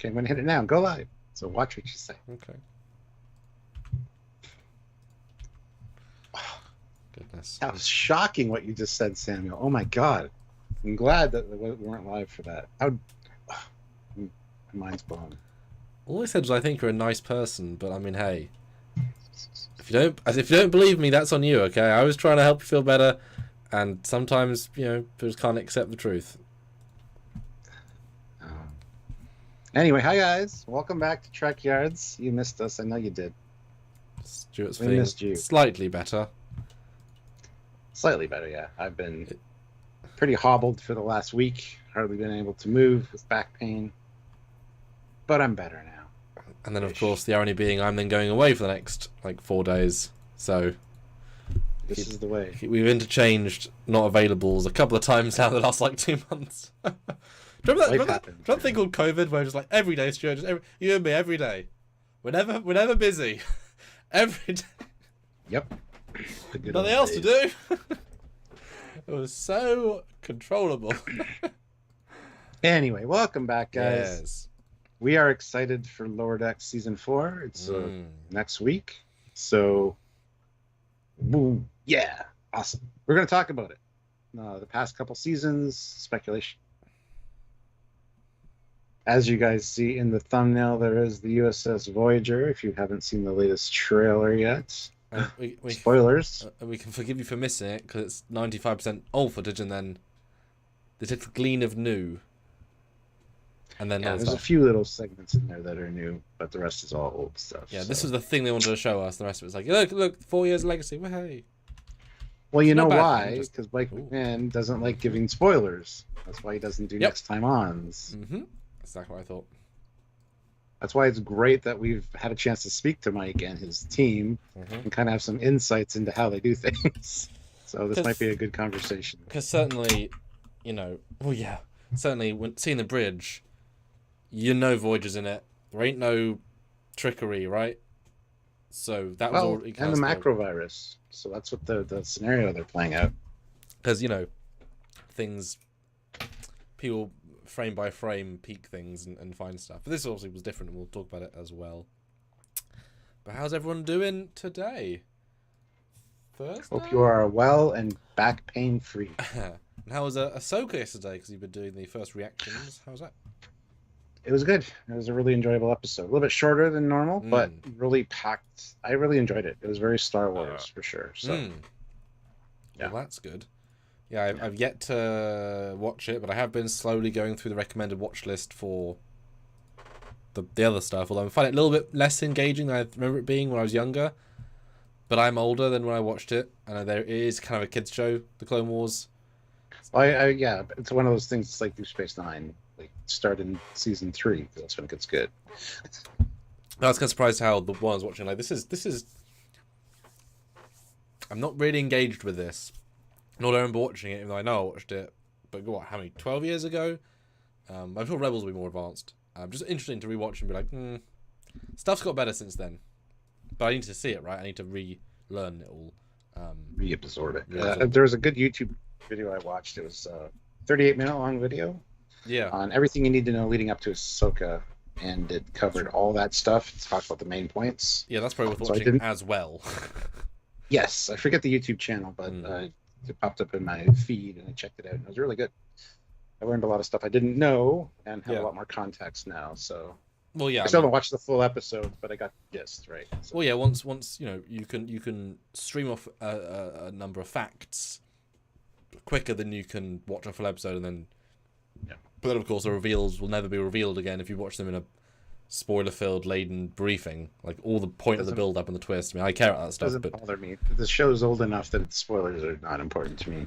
Okay, I'm going to hit it now. Go live. So watch what you say. Okay. Goodness. That was shocking what you just said, Samuel. Oh my God. I'm glad that we weren't live for that. My mind's blown. All I said was I think you're a nice person, but I mean, hey, if you don't believe me, that's on you. Okay, I was trying to help you feel better, and sometimes people just can't accept the truth. Anyway, hi guys. Welcome back to Trekyards. You missed us. I know you did. Stuart's We feeling missed you. slightly better. Slightly better, yeah. I've been pretty hobbled for the last week. Hardly been able to move with back pain. But I'm better now. And then, of course, the irony being I'm then going away for the next, 4 days. So This is the way. we've interchanged not availables a couple of times now in the last, 2 months. Remember that thing called COVID where it's just every day, Stuart, you and me, every day. We're never busy. Every day. Yep. Nothing else to do. It was so controllable. Anyway, welcome back, guys. Yes. We are excited for Lower Decks Season 4. It's next week. So, boom. Yeah. Awesome. We're going to talk about it. The past couple seasons, speculation. As you guys see in the thumbnail, there is the USS Voyager, if you haven't seen the latest trailer yet. Spoilers. We can forgive you for missing it because it's 95% old footage, and then they took the glean of new. And then there's a few little segments in there that are new, but the rest is all old stuff. Yeah, this was the thing they wanted to show us. The rest of it's look, 4 years of legacy. Well, hey. Well, you know why? Because Mike McMahon doesn't like giving spoilers. That's why he doesn't do next time ons. Mm-hmm. That's exactly what I thought. That's why it's great that we've had a chance to speak to Mike and his team and kind of have some insights into how they do things. So this might be a good conversation. Because certainly, certainly when seeing the bridge, Voyager's in it. There ain't no trickery, right? So that was all. And the macro virus. So that's what the scenario they're playing out. Because things, people frame by frame peek things and find stuff. But this obviously was different, and we'll talk about it as well. But how's everyone doing today? Thursday? Hope you are well and back pain free. And how was Ahsoka yesterday? Because you've been doing the first reactions. How was that? It was good. It was a really enjoyable episode. A little bit shorter than normal, but really packed. I really enjoyed it. It was very Star Wars for sure. So, Well, that's good. Yeah, I've yet to watch it, but I have been slowly going through the recommended watch list for the other stuff. Although I find it a little bit less engaging than I remember it being when I was younger. But I'm older than when I watched it, and it is kind of a kids' show, The Clone Wars. Yeah, it's one of those things. It's like Deep Space Nine. Start in season 3. That's when it gets good. I was kind of surprised how the one I was watching, this is. I'm not really engaged with this. Nor I remember watching it, even though I know I watched it. But how many? 12 years ago? I'm sure Rebels will be more advanced. Just interesting to rewatch and be like, stuff's got better since then. But I need to see it, right? I need to relearn it all. Reabsorb it. There was a good YouTube video I watched. It was a 38-minute long video. Yeah. On everything you need to know leading up to Ahsoka, and it covered all that stuff. It talked about the main points. Yeah, that's probably worth watching as well. Yes, I forget the YouTube channel, but it popped up in my feed, and I checked it out, and it was really good. I learned a lot of stuff I didn't know, and have a lot more context now. So, I still haven't watched the full episode, but I got the gist, right? So. Well, yeah, once you can stream off a number of facts quicker than you can watch a full episode, and then. Yeah. But then, of course, the reveals will never be revealed again if you watch them in a spoiler-filled, laden briefing. All the point of the build-up and the twist. I mean, I care about that stuff. Doesn't bother me. The show's old enough that the spoilers are not important to me.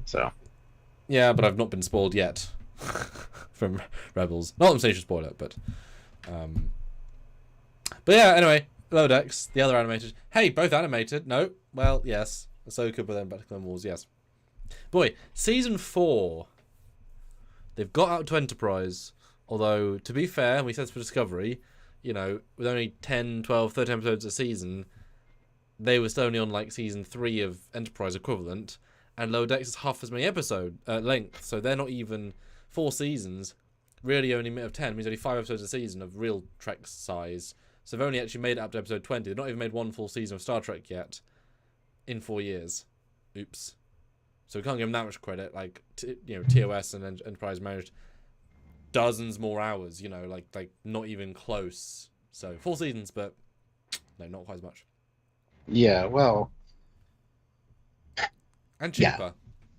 So. Yeah, but I've not been spoiled yet from Rebels. Not that I'm saying you should spoil it, but. But yeah, anyway, Lower Decks, the other animated. Hey, both animated. No, well, yes, Ahsoka, but then back to Clone Wars. Yes. Boy, season 4. They've got out to Enterprise, although, to be fair, we said this for Discovery, with only 10, 12, 13 episodes a season, they were still only on, season 3 of Enterprise equivalent, and Lower Decks is half as many episode length, so they're not even 4 seasons. really only of 10 means only 5 episodes a season of real Trek size. So they've only actually made it up to episode 20. They've not even made one full season of Star Trek yet in 4 years. Oops. So we can't give them that much credit. Like, TOS and Enterprise managed dozens more hours, like not even close. So 4 seasons, but no, not quite as much. Yeah, well. And cheaper,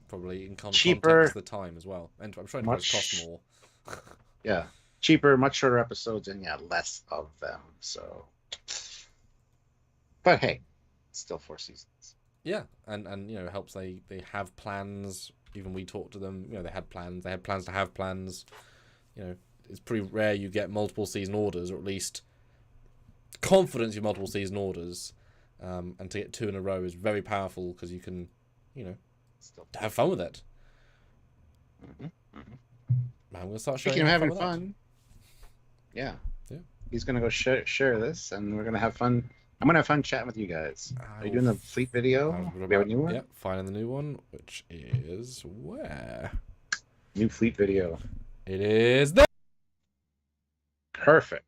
probably, in context of the time as well. And I'm sure Enterprise cost more. Yeah, cheaper, much shorter episodes, and less of them. So, but hey, it's still 4 seasons. Yeah, and it helps they have plans. Even we talked to them. They had plans. They had plans to have plans. It's pretty rare you get multiple season orders, or at least confidence in multiple season orders. And to get 2 in a row is very powerful because you can, still have fun with it. Mm-hmm. Mm-hmm. I'm gonna start showing. Speaking of having fun, yeah, he's gonna go share this, and we're gonna have fun. I'm gonna have fun chatting with you guys. Are you doing the fleet video? We have a new one. Yeah, finding the new one, which is where new fleet video. It is there. Perfect.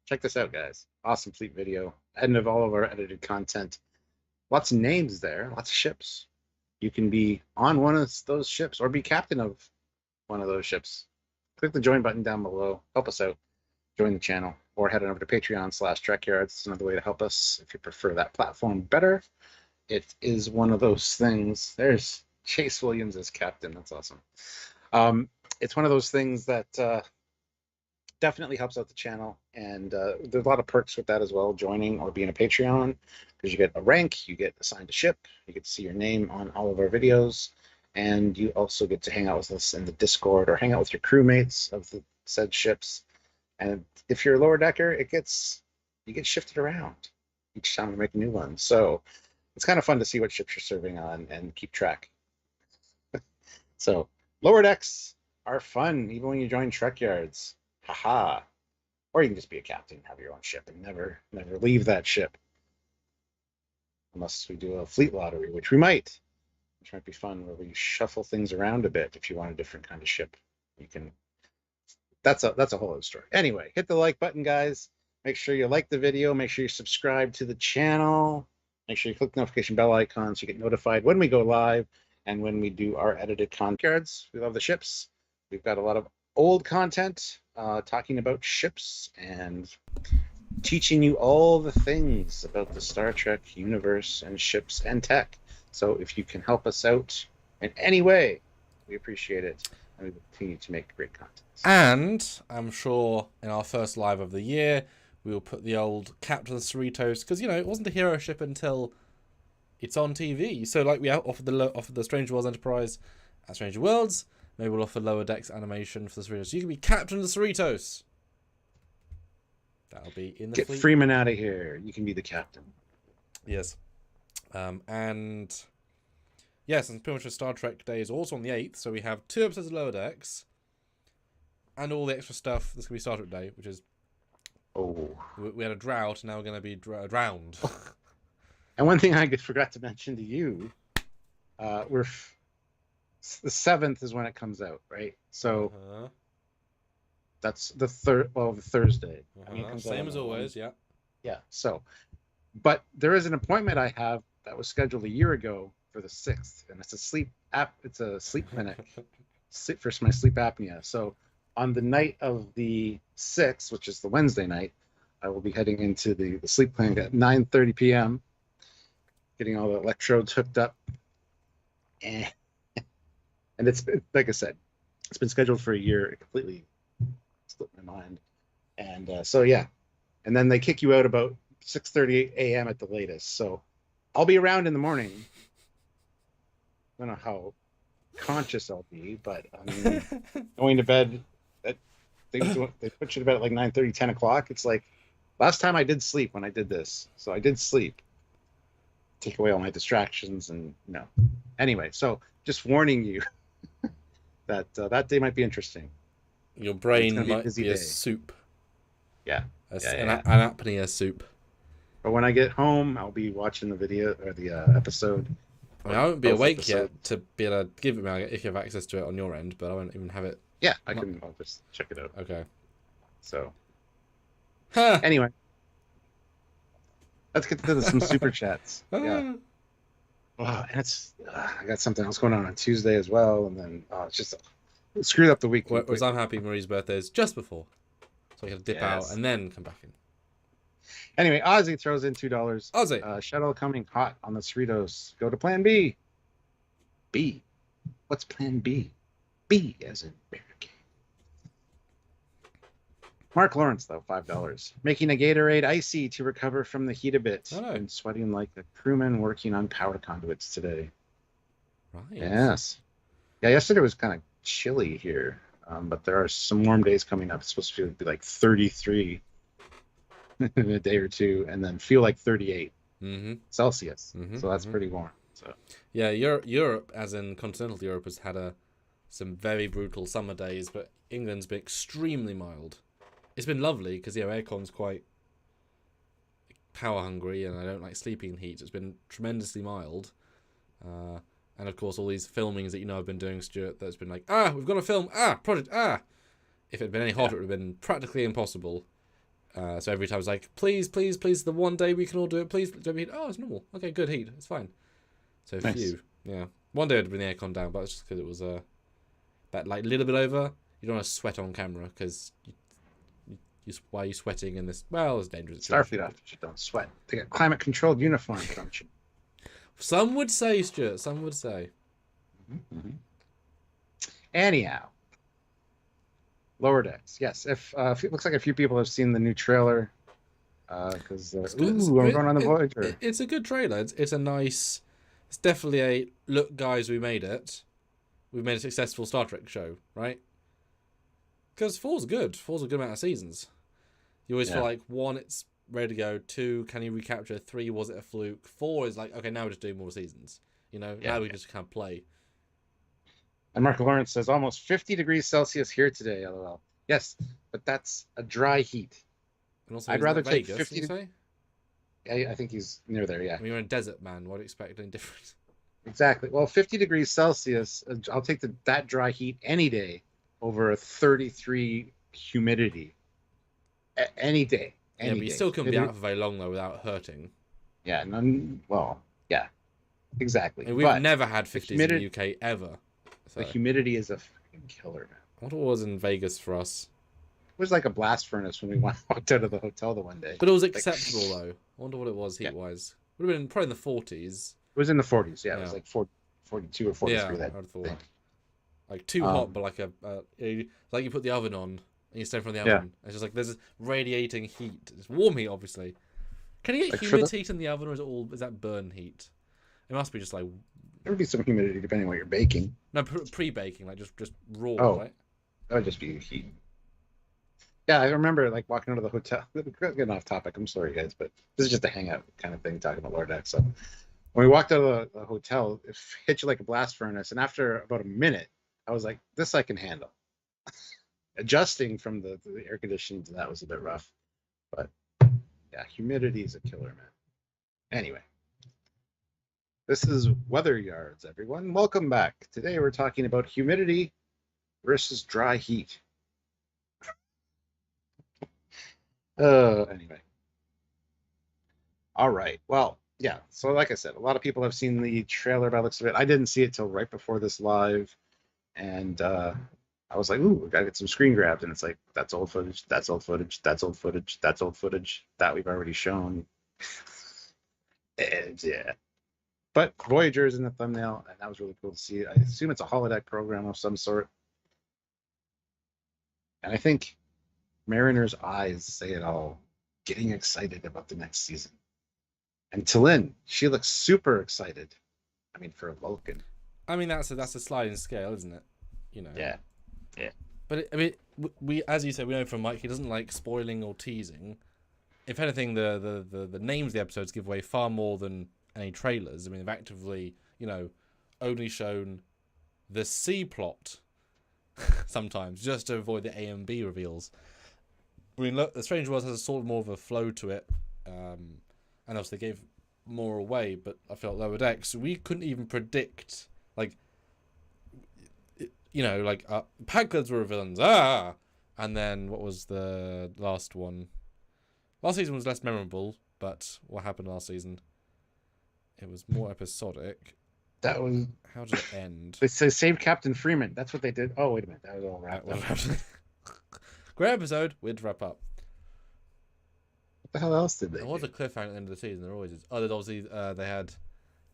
Check this out, guys. Awesome fleet video. End of all of our edited content. Lots of names there. Lots of ships. You can be on one of those ships or be captain of one of those ships. Click the join button down below. Help us out. Join the channel. Or head on over to Patreon/Trekyards. It's another way to help us if you prefer that platform better. It is one of those things. There's Chase Williams as captain. That's awesome. It's one of those things that definitely helps out the channel. And there's a lot of perks with that as well, joining or being a Patreon, because you get a rank, you get assigned a ship, you get to see your name on all of our videos, and you also get to hang out with us in the Discord or hang out with your crewmates of the said ships. And if you're a lower decker, you get shifted around each time we make a new one. So it's kind of fun to see what ships you're serving on and keep track. So lower decks are fun, even when you join Trekyards. Haha. Or you can just be a captain, have your own ship, and never leave that ship. Unless we do a fleet lottery, which we might. Which might be fun, where we shuffle things around a bit. If you want a different kind of ship, you can. That's a whole other story. Anyway, hit the like button, guys. Make sure you like the video. Make sure you subscribe to the channel. Make sure you click the notification bell icon so you get notified when we go live and when we do our edited cards. We love the ships. We've got a lot of old content talking about ships and teaching you all the things about the Star Trek universe and ships and tech. So if you can help us out in any way, we appreciate it. And we will continue to make great content. And I'm sure in our first live of the year, we will put the old Captain Cerritos, because, it wasn't a hero ship until it's on TV. So, like, we offered the Stranger Worlds Enterprise at Stranger Worlds. Maybe we'll offer Lower Decks animation for the Cerritos. You can be Captain Cerritos. That'll be in the Get fleet. Freeman out of here. You can be the captain. Yes. And yes, and pretty much Star Trek Day is also on the 8th, so we have 2 episodes of Lower Decks and all the extra stuff that's going to be Star Trek Day, which is... Oh. We had a drought, and now we're going to be drowned. And one thing I forgot to mention to you, the 7th is when it comes out, right? So that's the Thursday. I mean, same as always, yeah. Yeah, so... But there is an appointment I have that was scheduled a year ago for the 6th, and it's a sleep clinic for my sleep apnea. So on the night of the 6th, which is the Wednesday night, I will be heading into the sleep clinic at 9:30 p.m., getting all the electrodes hooked up. And it's, like I said, it's been scheduled for a year. It completely slipped my mind. And so, yeah. And then they kick you out about 6:30 a.m. at the latest. So I'll be around in the morning. I don't know how conscious I'll be, but I mean, going to bed, they put you to bed at like 9:30, 10 o'clock. It's like, last time I did sleep when I did this. So I did sleep. Take away all my distractions and, Anyway, so just warning you that that day might be interesting. Your brain might be a soup. Yeah. An apnea soup. But when I get home, I'll be watching the video or the episode. I mean, I won't be awake yet to be able to give it me if you have access to it on your end, but I won't even have it Yeah, I'll just check it out. Okay. So. Huh. Anyway. Let's get to some super chats. Yeah. Oh, and I got something else going on Tuesday as well, and then it's just screwed up the week. Whereas I'm happy Marie's birthday is just before, so I can dip out and then come back in. Anyway, Ozzy throws in $2. Ozzy, shuttle coming hot on the Cerritos. Go to Plan B. B. What's Plan B? B as in barricade. Mark Lawrence, though, $5. Making a Gatorade icy to recover from the heat a bit. And sweating like a crewman working on power conduits today. Right. Yes. Yeah, yesterday was kind of chilly here, but there are some warm days coming up. It's supposed to be like 33 in a day or two, and then feel like 38 Celsius. So that's pretty warm. So yeah, Europe, as in continental Europe, has had some very brutal summer days, but England's been extremely mild. It's been lovely because aircon's quite power hungry, and I don't like sleeping in heat. So it's been tremendously mild, and of course all these filmings that I've been doing, Stuart. That's been like, we've got to film, project, If it had been any hotter, it would have been practically impossible. So every time I was like, please, the one day we can all do it, please don't heat. Oh, it's normal. Okay, good heat, it's fine. So nice. One day I'd bring the aircon down, but it's just because it was that like little bit over. You don't want to sweat on camera because. Why are you sweating in this? Well, it's dangerous. Starfleet officers don't sweat. They got climate-controlled uniforms, don't you? Some would say, Stuart. Some would say. Anyhow, Lower Decks. Yes, if it looks like a few people have seen the new trailer, because we're going on the Voyager. It's a good trailer. It's a nice. It's definitely a look, guys. We made it. We've made a successful Star Trek show, right? Because 4's good. 4's a good amount of seasons. You always feel like 1, it's ready to go. 2, can you recapture? 3, was it a fluke? 4 is like, okay, now we're just doing more seasons. Now we just kind of play. And Mark Lawrence says almost 50 degrees Celsius here today. LOL. Yes, but that's a dry heat. And also, I'd rather take Vegas, 50. Yeah, I think he's near there. Yeah. I mean, you're in a desert, man. What do you expect? Any different? Exactly. Well, 50 degrees Celsius. I'll take that dry heat any day over a 33 humidity. Any day. But you still couldn't be out for very long though without hurting. Yeah. Yeah. Exactly. And we've never had 50s in the UK ever. So. The humidity is a fucking killer, man. What it was in Vegas for us? It was like a blast furnace when we walked out of the hotel the one day. But it was acceptable though. I wonder what it was heat-wise. Would have been probably in the 40s. It was in the 40s. Yeah, it was like 42 or 43. Yeah, I'd thought. Like too hot, but like like you put the oven on. And you stand from the oven. Yeah. It's just like there's this radiating heat. It's warm heat, obviously. Can you get humid heat in the oven, or is that burn heat? It must be just like. There would be some humidity depending on what you're baking. No, pre-baking, like just raw, right? That would just be heat. Yeah, I remember like walking out of the hotel. Getting off topic. I'm sorry, guys, but this is just a hangout kind of thing, talking about Lower Decks. So when we walked out of the hotel, it hit you like a blast furnace, and after about a minute, I was like, "This I can handle." Adjusting from the air conditioning to that was a bit rough, but yeah, humidity is a killer, man. Anyway, this is Weather Yards, everyone. Welcome back. Today we're talking about humidity versus dry heat. Anyway. All right. Well, yeah. So like I said, a lot of people have seen the trailer by the looks of it. I didn't see it till right before this live, and I was like, ooh, we gotta get some screen grabs, and it's like, that's old footage, that's old footage, that's old footage, that's old footage, that we've already shown. And yeah. But Voyager is in the thumbnail, and that was really cool to see. I assume it's a holodeck program of some sort. And I think Mariner's eyes say it all, getting excited about the next season. And T'Lyn, she looks super excited. I mean, for a Vulcan. I mean, that's a sliding scale, isn't it? Yeah. Yeah. But I mean, we as you said, we know from Mike, he doesn't like spoiling or teasing. If anything, the names of the episodes give away far more than any trailers. I mean, they've actively, only shown the C plot sometimes just to avoid the A and B reveals. I mean, look, The Strange Worlds has a sort of more of a flow to it, and also they gave more away. But I felt Lower Decks, we couldn't even predict. Like, you know, like Packers were villains, and then what was the last one? Last season was less memorable, but what happened last season? It was more episodic. That was... How did it end? They say save Captain Freeman. That's what they did. Oh, wait a minute. That was all wrapped up. Great episode. We'd wrap up. What the hell else did they There was do? a cliffhanger at the end of the season. There always is. Oh, there's obviously they had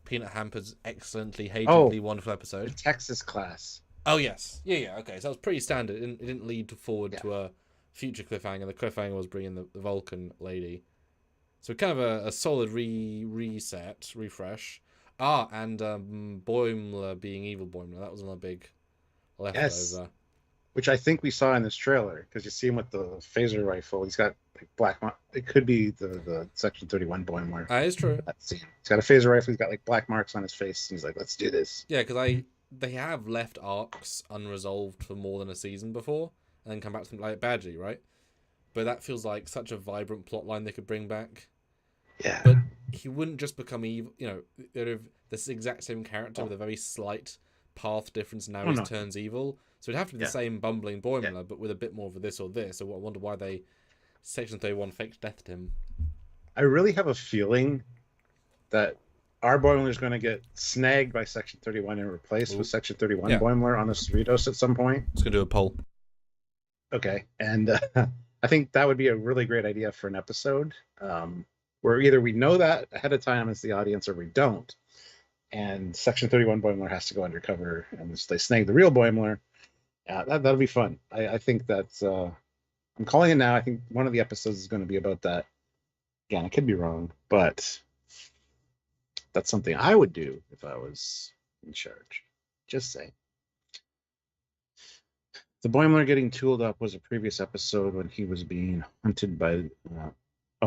Peanut Hamper's excellently, hated, wonderful episode. The Texas class. Oh, yes. Yeah, okay. So that was pretty standard. It didn't lead forward to a future cliffhanger. The cliffhanger was bringing the Vulcan lady. So kind of a solid refresh. And Boimler being evil Boimler. That was another big leftover. Yes. Which I think we saw in this trailer, because you see him with the phaser rifle. He's got like black mark. It could be the Section 31 Boimler. That is true. He's got a phaser rifle. He's got like black marks on his face. And he's like, let's do this. Yeah, because they have left arcs unresolved for more than a season before, and then come back to something like Badgie, right? But that feels like such a vibrant plot line they could bring back. Yeah. But he wouldn't just become evil. You know, they'd have this exact same character with a very slight path difference. Now he turns evil. So it'd have to be the same bumbling Boimler, but with a bit more of a this or this. So I wonder why they Section 31 faked deathed him. I really have a feeling that our Boimler is going to get snagged by Section 31 and replaced with Section 31 Boimler on the Cerritos at some point. Let's go do a poll. Okay. And I think that would be a really great idea for an episode where either we know that ahead of time as the audience or we don't. And Section 31 Boimler has to go undercover and they snag the real Boimler. That'll be fun. I think that's... I'm calling it now. I think one of the episodes is going to be about that. Again, I could be wrong, but that's something I would do if I was in charge. Just saying. The Boimler getting tooled up was a previous episode when he was being hunted by...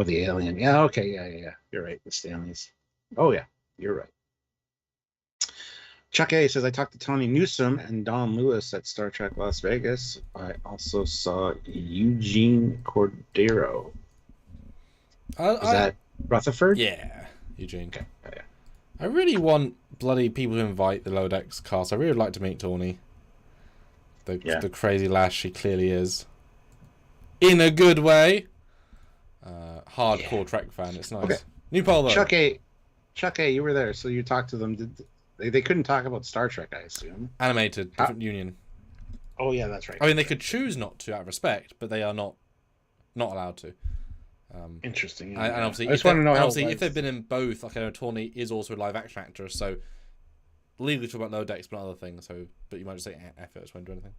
the alien. Yeah, okay, yeah. You're right, the Stanleys. Oh, yeah, you're right. Chuck A says, I talked to Tony Newsom and Don Lewis at Star Trek Las Vegas. I also saw Eugene Cordero. Is that Rutherford? Yeah, Eugene. Okay. Yeah. I really want bloody people to invite the Lodex cast. I really would like to meet Tawny. The crazy lass she clearly is. In a good way. Hardcore Trek fan. It's nice. Okay. New poll, though. Chuck A, you were there, so you talked to them. They couldn't talk about Star Trek, I assume. Animated, different union. Oh yeah, that's right. I mean, they could choose not to out of respect, but they are not allowed to. Interesting. Yeah. And obviously, I just want to know if they've been in both. Like I know Tawny is also a live action actor, so legally talk about low decks, but other things. So, but you might just say efforts won't do anything.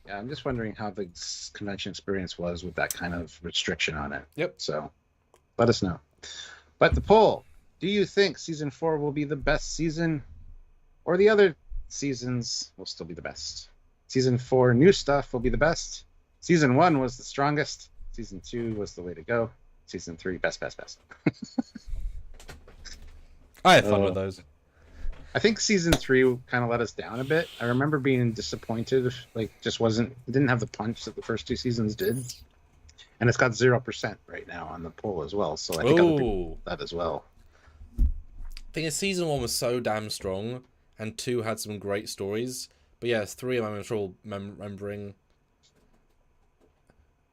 Yeah, I'm just wondering how the convention experience was with that kind of restriction on it. Yep. So, let us know. But the poll: do you think season 4 will be the best season? Or the other seasons will still be the best. Season 4 new stuff will be the best. Season 1 was the strongest. Season 2 was the way to go. Season 3, best. I had fun with those. I think season 3 kind of let us down a bit. I remember being disappointed. Like, it didn't have the punch that the first 2 seasons did. And it's got 0% right now on the poll as well. So I think I'll do that as well. I think season 1 was so damn strong. And 2 had some great stories. But yeah, 3 I'm in trouble remembering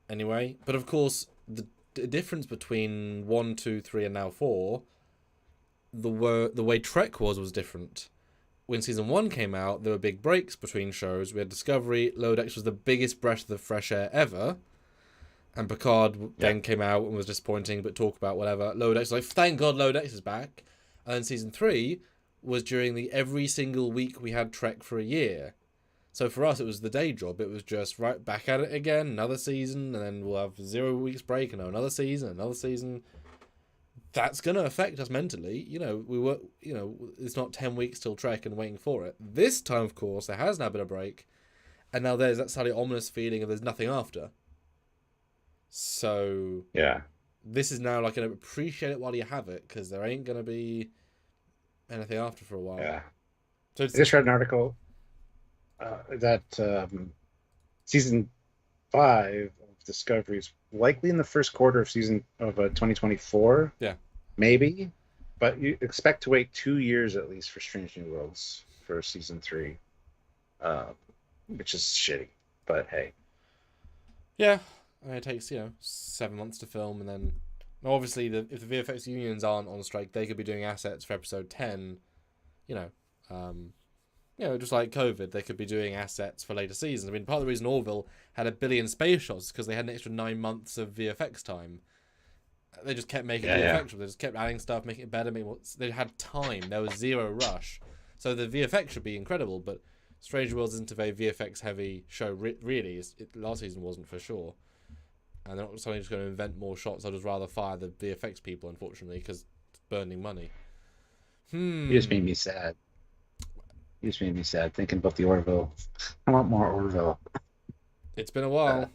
anyway. But of course, the difference between 1, 2, 3, and now 4, the way Trek was different. When season 1 came out, there were big breaks between shows. We had Discovery. Lodex was the biggest breath of fresh air ever. And Picard then came out and was disappointing, but talk about whatever. Lodex was like, thank God Lodex is back. And then season 3... was during the every single week we had Trek for a year. So for us, it was the day job. It was just right back at it again, another season, and then we'll have 0 weeks break, and another season. That's going to affect us mentally. It's not 10 weeks till Trek and waiting for it. This time, of course, there has now been a break, and now there's that slightly ominous feeling of there's nothing after. So this is now like an appreciate it while you have it, because there ain't going to be anything after for a while. Yeah. So I just read an article that season 5 of Discovery is likely in the first quarter of 2024. Yeah. Maybe. But you expect to wait 2 years at least for Strange New Worlds for season 3. which is shitty. But hey. Yeah, I mean, it takes 7 months to film, and then obviously if the VFX unions aren't on strike, they could be doing assets for episode 10. Just like COVID, they could be doing assets for later seasons. I mean, part of the reason Orville had 1 billion space shots is because they had an extra 9 months of VFX time. They just kept making VFX. They just kept adding stuff, making it better. They had time. There was zero rush. So the VFX should be incredible, but Stranger Worlds isn't a very VFX heavy show. Really, last season wasn't for sure. And they're not suddenly just going to invent more shots. I'd just rather fire the VFX people, unfortunately, because it's burning money. You just made me sad. Thinking about the Orville. I want more Orville. It's been a while.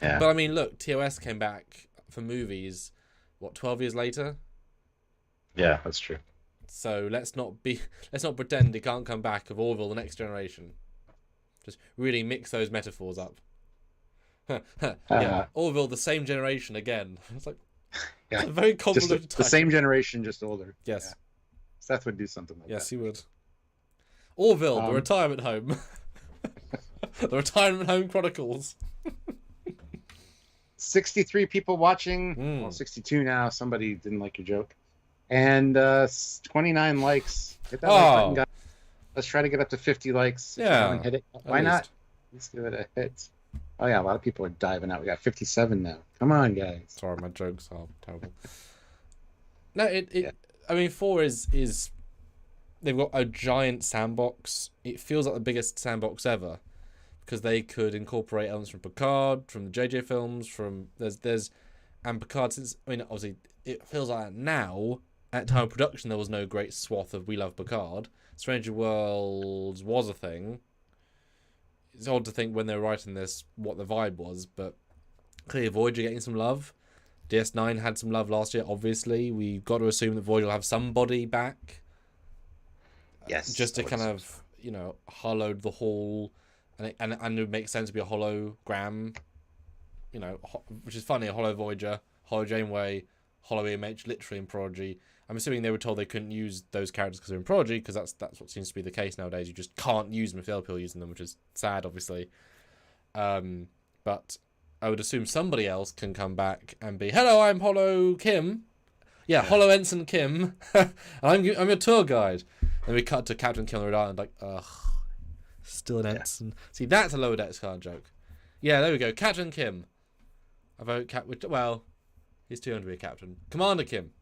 Yeah. But I mean, look, TOS came back for movies, 12 years later? Yeah, that's true. So let's not pretend it can't come back of Orville, the next generation. Just really mix those metaphors up. Orville, the same generation again. It's like it's a very convoluted the same generation, just older. Yes. Yeah. Seth would do something like that. Yes, he would. Orville, the retirement home. The retirement home chronicles. 63 people watching. Well, 62 now. Somebody didn't like your joke. And 29 likes. Hit that like button, guys. Let's try to get up to 50 likes. Yeah. Hit it. Why not? Let's give it a hit. Oh, yeah. A lot of people are diving out. We got 57 now. Come on, guys. Sorry, my jokes are terrible. No, I mean, 4 is they've got a giant sandbox. It feels like the biggest sandbox ever because they could incorporate elements from Picard, from the JJ films, from and Picard. Since I mean, obviously, it feels like that now. At time of production, there was no great swath of "We love Picard." Stranger Worlds was a thing. It's odd to think when they were writing this what the vibe was, but clearly Voyager getting some love. DS9 had some love last year, obviously. We've got to assume that Voyager will have somebody back. Yes. Just to kind of, hollowed the whole. And it would make sense to be a hologram, which is funny, a hollow Voyager, hollow Janeway, hollow EMH, literally in Prodigy. I'm assuming they were told they couldn't use those characters because they're in Prodigy, because that's what seems to be the case nowadays. You just can't use them if the other people are using them, which is sad, obviously. But I would assume somebody else can come back and be, hello, I'm Hollow Kim. Yeah, Hollow Ensign Kim. I'm your tour guide. And we cut to Captain Kim on the Red Island, like, ugh, still an ensign. See, that's a Lower Decks card joke. Yeah, there we go. Captain Kim. I vote well, he's too young to be a captain. Commander Kim.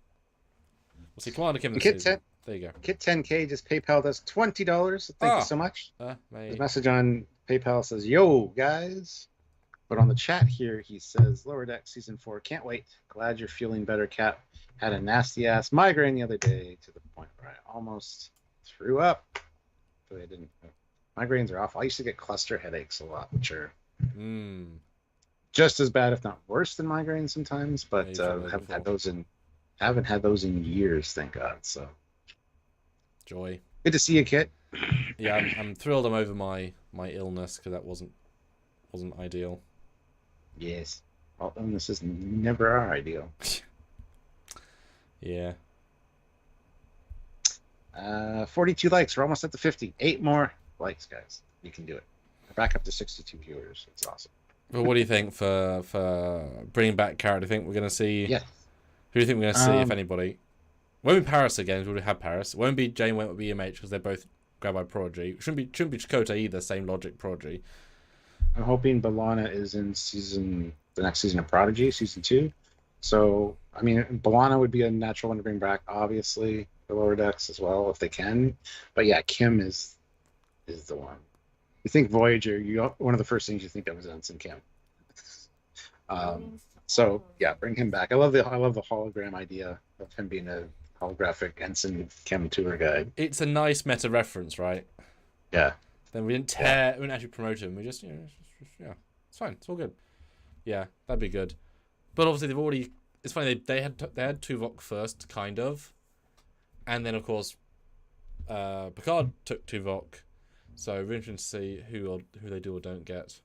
We'll see Commander Kim. There you go. Kit 10K just PayPal'd us $20. Thank you so much. His message on PayPal says, "Yo, guys." But on the chat here, he says, "Lower Deck Season 4. Can't wait. Glad you're feeling better, Cap. Had a nasty-ass migraine the other day to the point where I almost threw up." But I didn't. Migraines are awful. I used to get cluster headaches a lot, which are just as bad, if not worse, than migraines sometimes. But haven't had those in years, thank God. So joy. Good to see you, Kit. Yeah, I'm thrilled. I'm over my illness because that wasn't ideal. Yes. Well, illnesses never are ideal. Yeah. 42 likes. We're almost up to 50. 8 more likes, guys. You can do it. We're back up to 62 viewers. It's awesome. Well, what do you think for bringing back Cara? Do you think we're going to see? Yeah. Who do you think we're going to see, if anybody? It won't be Paris again, because we already had Paris. It won't be Janeway, it won't be EMH, because they're both grabbed by Prodigy. It shouldn't be Chakotay either, same logic, Prodigy. I'm hoping B'Elanna is in the next season of Prodigy, season 2. So, I mean, B'Elanna would be a natural one to bring back, obviously, the Lower Decks as well, if they can. But yeah, Kim is the one. You think Voyager, one of the first things you think of is Ensign Kim. So yeah, bring him back. I love the hologram idea of him being a holographic Ensign Kim tour guide. It's a nice meta reference, right? Yeah. Then we didn't actually promote him. We just it's fine. It's all good. Yeah, that'd be good. But obviously it's funny they had Tuvok first, kind of, and then of course Picard took Tuvok. So we're interested to see who they do or don't get.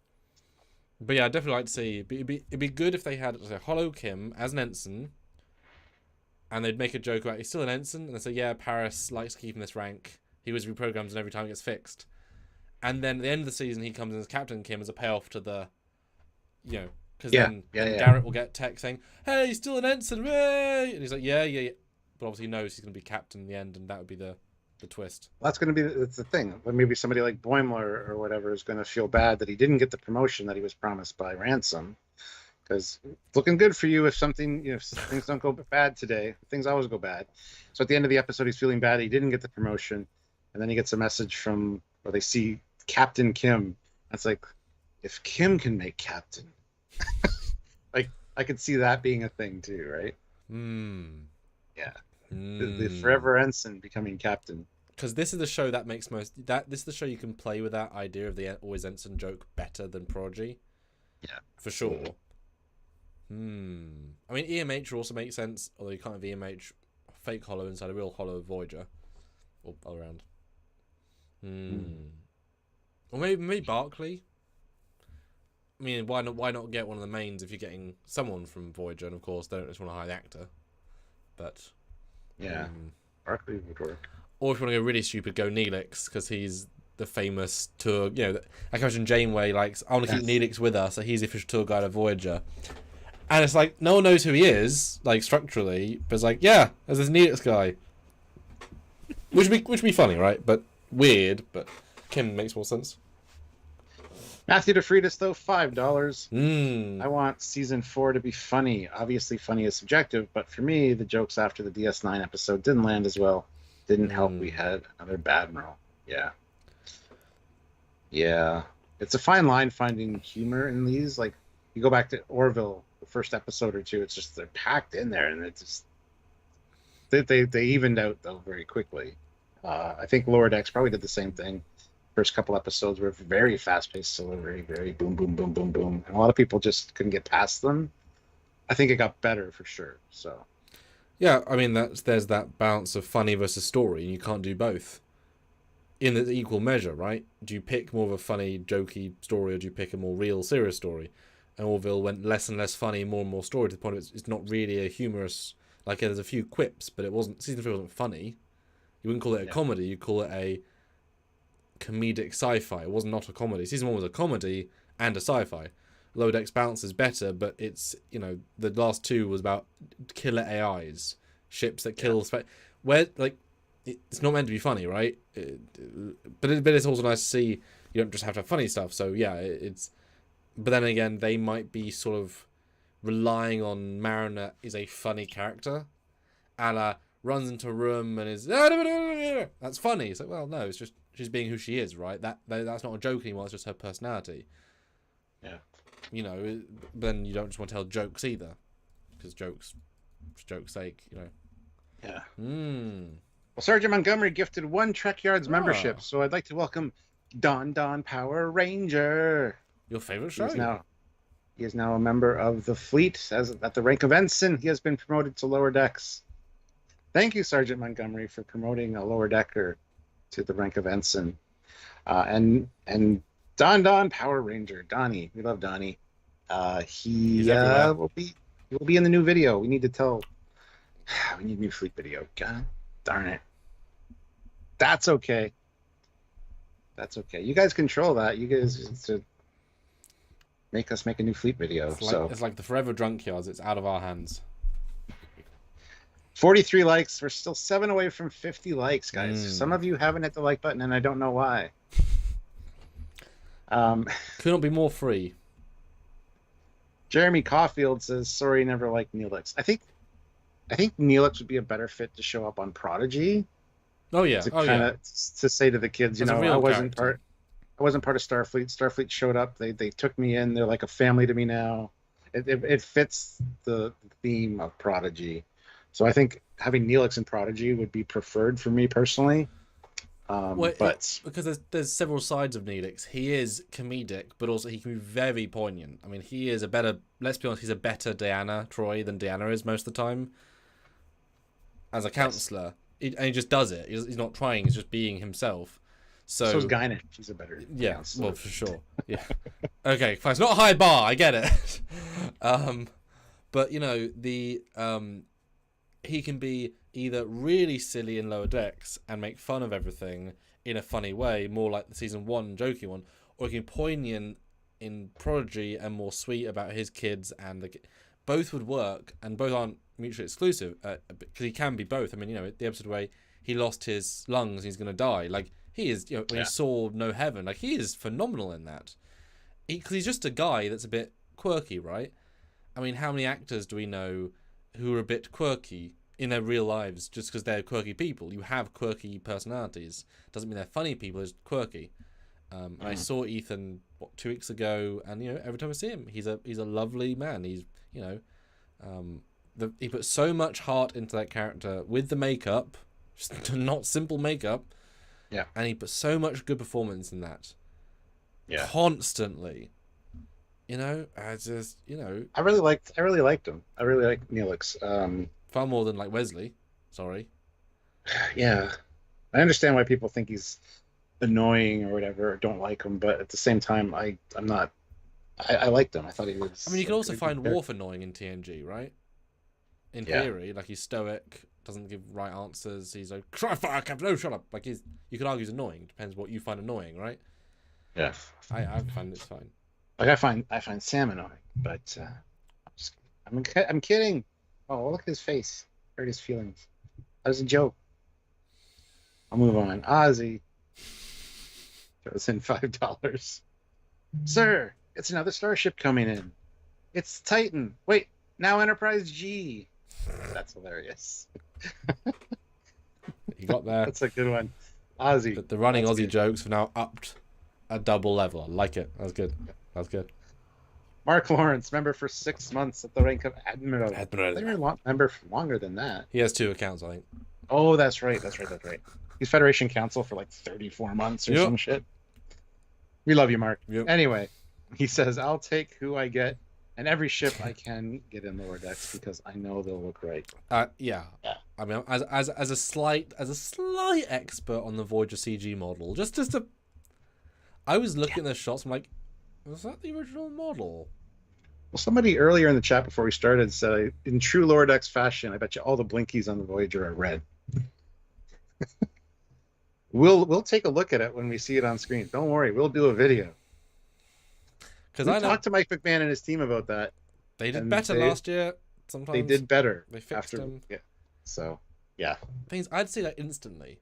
But yeah, I'd definitely like to see. It'd be good if they had Hollow Kim as an ensign, and they'd make a joke about he's still an ensign, and they say, yeah, Paris likes keeping this rank. He was reprogrammed, and every time it gets fixed. And then at the end of the season, he comes in as Captain Kim as a payoff to the, because then Garrett will get text saying, "Hey, he's still an ensign, way!" And he's like, yeah. But obviously he knows he's going to be captain in the end, and that would be the twist. Well, that's going to be the thing. But maybe somebody like Boimler or whatever is going to feel bad that he didn't get the promotion that he was promised by Ransom. Because it's looking good for you if something, if things don't go bad today. Things always go bad. So at the end of the episode, he's feeling bad. He didn't get the promotion. And then he gets a message from, or they see Captain Kim. That's like, if Kim can make captain, like I could see that being a thing too, right? Yeah. The forever ensign becoming captain. Because this is the show that makes this is the show you can play with that idea of the always ensign joke better than Prodigy. Yeah, for sure. I mean, EMH also makes sense, although you can't have EMH fake hollow inside a real hollow Voyager, or all around. Or maybe Barclay. I mean, why not get one of the mains if you're getting someone from Voyager? And of course, they don't just want to hire the actor. But yeah, Barclay would work. Or if you want to go really stupid, go Neelix, because he's the famous tour. I can imagine Janeway likes, I want to keep Neelix with us, so he's the official tour guide of Voyager. And it's like, no one knows who he is, like, structurally, but it's like, yeah, there's this Neelix guy. Which would be funny, right? But weird, but Kim makes more sense. Matthew DeFreitas, though, $5. I want season 4 to be funny. Obviously, funny is subjective, but for me, the jokes after the DS9 episode didn't land as well. Didn't help. We had another bad role. Yeah. It's a fine line finding humor in these. Like, you go back to Orville, the first episode or two, it's just they're packed in there, and it's just they evened out though very quickly. I think Lower Decks probably did the same thing. First couple episodes were very fast-paced delivery, very boom, boom, boom, boom, boom, and a lot of people just couldn't get past them. I think it got better for sure. So, yeah, I mean there's that balance of funny versus story, and you can't do both in the equal measure, right? Do you pick more of a funny, jokey story, or do you pick a more real, serious story? And Orville went less and less funny, more and more story, to the point of it's not really a humorous. Like, there's a few quips, but it wasn't. Season 3 wasn't funny. You wouldn't call it a comedy. You'd call it a comedic sci-fi. It was not a comedy. Season 1 was a comedy and a sci-fi. Lower Decks Balance is better, but it's, the last two was about killer AIs, ships that kill. Where, like, it's not meant to be funny, right? But it's also nice to see you don't just have to have funny stuff. So yeah, it's. But then again, they might be sort of relying on Mariner is a funny character, a la runs into a room and is that's funny. It's like, well, no, it's just she's being who she is, right? That's not a joke anymore. It's just her personality. Yeah. Then you don't just want to tell jokes either, because jokes, for joke's sake, Yeah. Well, Sergeant Montgomery gifted 1 Trekyards membership, so I'd like to welcome Don Power Ranger. Your favorite show? He is now a member of the fleet at the rank of ensign. He has been promoted to Lower Decks. Thank you, Sergeant Montgomery, for promoting a Lower Decker to the rank of ensign. And Don Power Ranger, Donnie. We love Donnie. He will be in the new video. We need to we need a new fleet video. God darn it. That's okay. You guys control that. You guys to make us make a new fleet video. It's like the Forever Drunkyards. It's out of our hands. 43 likes. We're still 7 away from 50 likes, guys. Some of you haven't hit the like button, and I don't know why. Could not be more free. Jeremy Caulfield says, "Sorry, never liked Neelix." I think Neelix would be a better fit to show up on Prodigy. Oh yeah, to say to the kids, I wasn't part of Starfleet. Starfleet showed up. They took me in. They're like a family to me now. It fits the theme of Prodigy. So I think having Neelix in Prodigy would be preferred for me personally. Because there's several sides of Neelix. He is comedic, but also he can be very poignant. I mean, he is let's be honest, he's a better Deanna Troi than Deanna is most of the time. As a counselor. And he just does it. He's not trying. He's just being himself. So's Guinan. She's a better counselor. Well, for sure. Yeah. Okay, fine. It's not a high bar. I get it. But, he can be either really silly in Lower Decks and make fun of everything in a funny way, more like the season 1 joking one, or he can be poignant in Prodigy and more sweet about his kids, and both would work, and both aren't mutually exclusive, because he can be both. I mean, the episode where he lost his lungs and he's going to die, like, he is, when he saw No Heaven, like, he is phenomenal in that. Because he's just a guy that's a bit quirky, right? I mean, how many actors do we know who are a bit quirky in their real lives just because they're quirky people? You have quirky personalities. Doesn't mean they're funny people, it's quirky. And I saw Ethan, 2 weeks ago, and, every time I see him, he's a lovely man. He's, he put so much heart into that character with the makeup, just not simple makeup. Yeah. And he put so much good performance in that. Yeah. Constantly. I just, I really liked him. I really liked Neelix. Far more than like Wesley. Sorry. Yeah. I understand why people think he's annoying or whatever, or don't like him, but at the same time, I'm not. I liked him. I thought he was. I mean, you can also find Worf annoying in TNG, right? In theory, like, he's stoic, doesn't give right answers. He's like, try fire, Captain. No, shut up. Like, you could argue he's annoying. Depends what you find annoying, right? Yeah. I find it's fine. Like, I find Sam annoying, but I'm kidding. Oh, look at his face. Hurt his feelings. That was a joke. I'll move on. Ozzy throws in $5. Sir, it's another starship coming in. It's Titan. Wait, now Enterprise G. That's hilarious. You got there. That's a good one. Ozzy. The running Aussie jokes have now upped a double level. I like it. That was good. That was good. Mark Lawrence, member for 6 months at the rank of Admiral. I think you're member for longer than that. He has 2 accounts, I think. Oh, that's right. He's Federation Council for like 34 months or some shit. We love you, Mark. Yep. Anyway, he says, I'll take who I get and every ship I can get in lower decks because I know they'll look right. Yeah. I mean, as a slight expert on the Voyager CG model, I was looking at the shots. I'm like, was that the original model? Well, somebody earlier in the chat before we started said, in true lower decks fashion, I bet you all the blinkies on the Voyager are red. We'll take a look at it when we see it on screen. Don't worry, we'll do a video. Because I talked to Mike McMahon and his team about that. They did better last year. Sometimes they did better. They fixed them. Yeah. So, yeah. Things I'd see that instantly.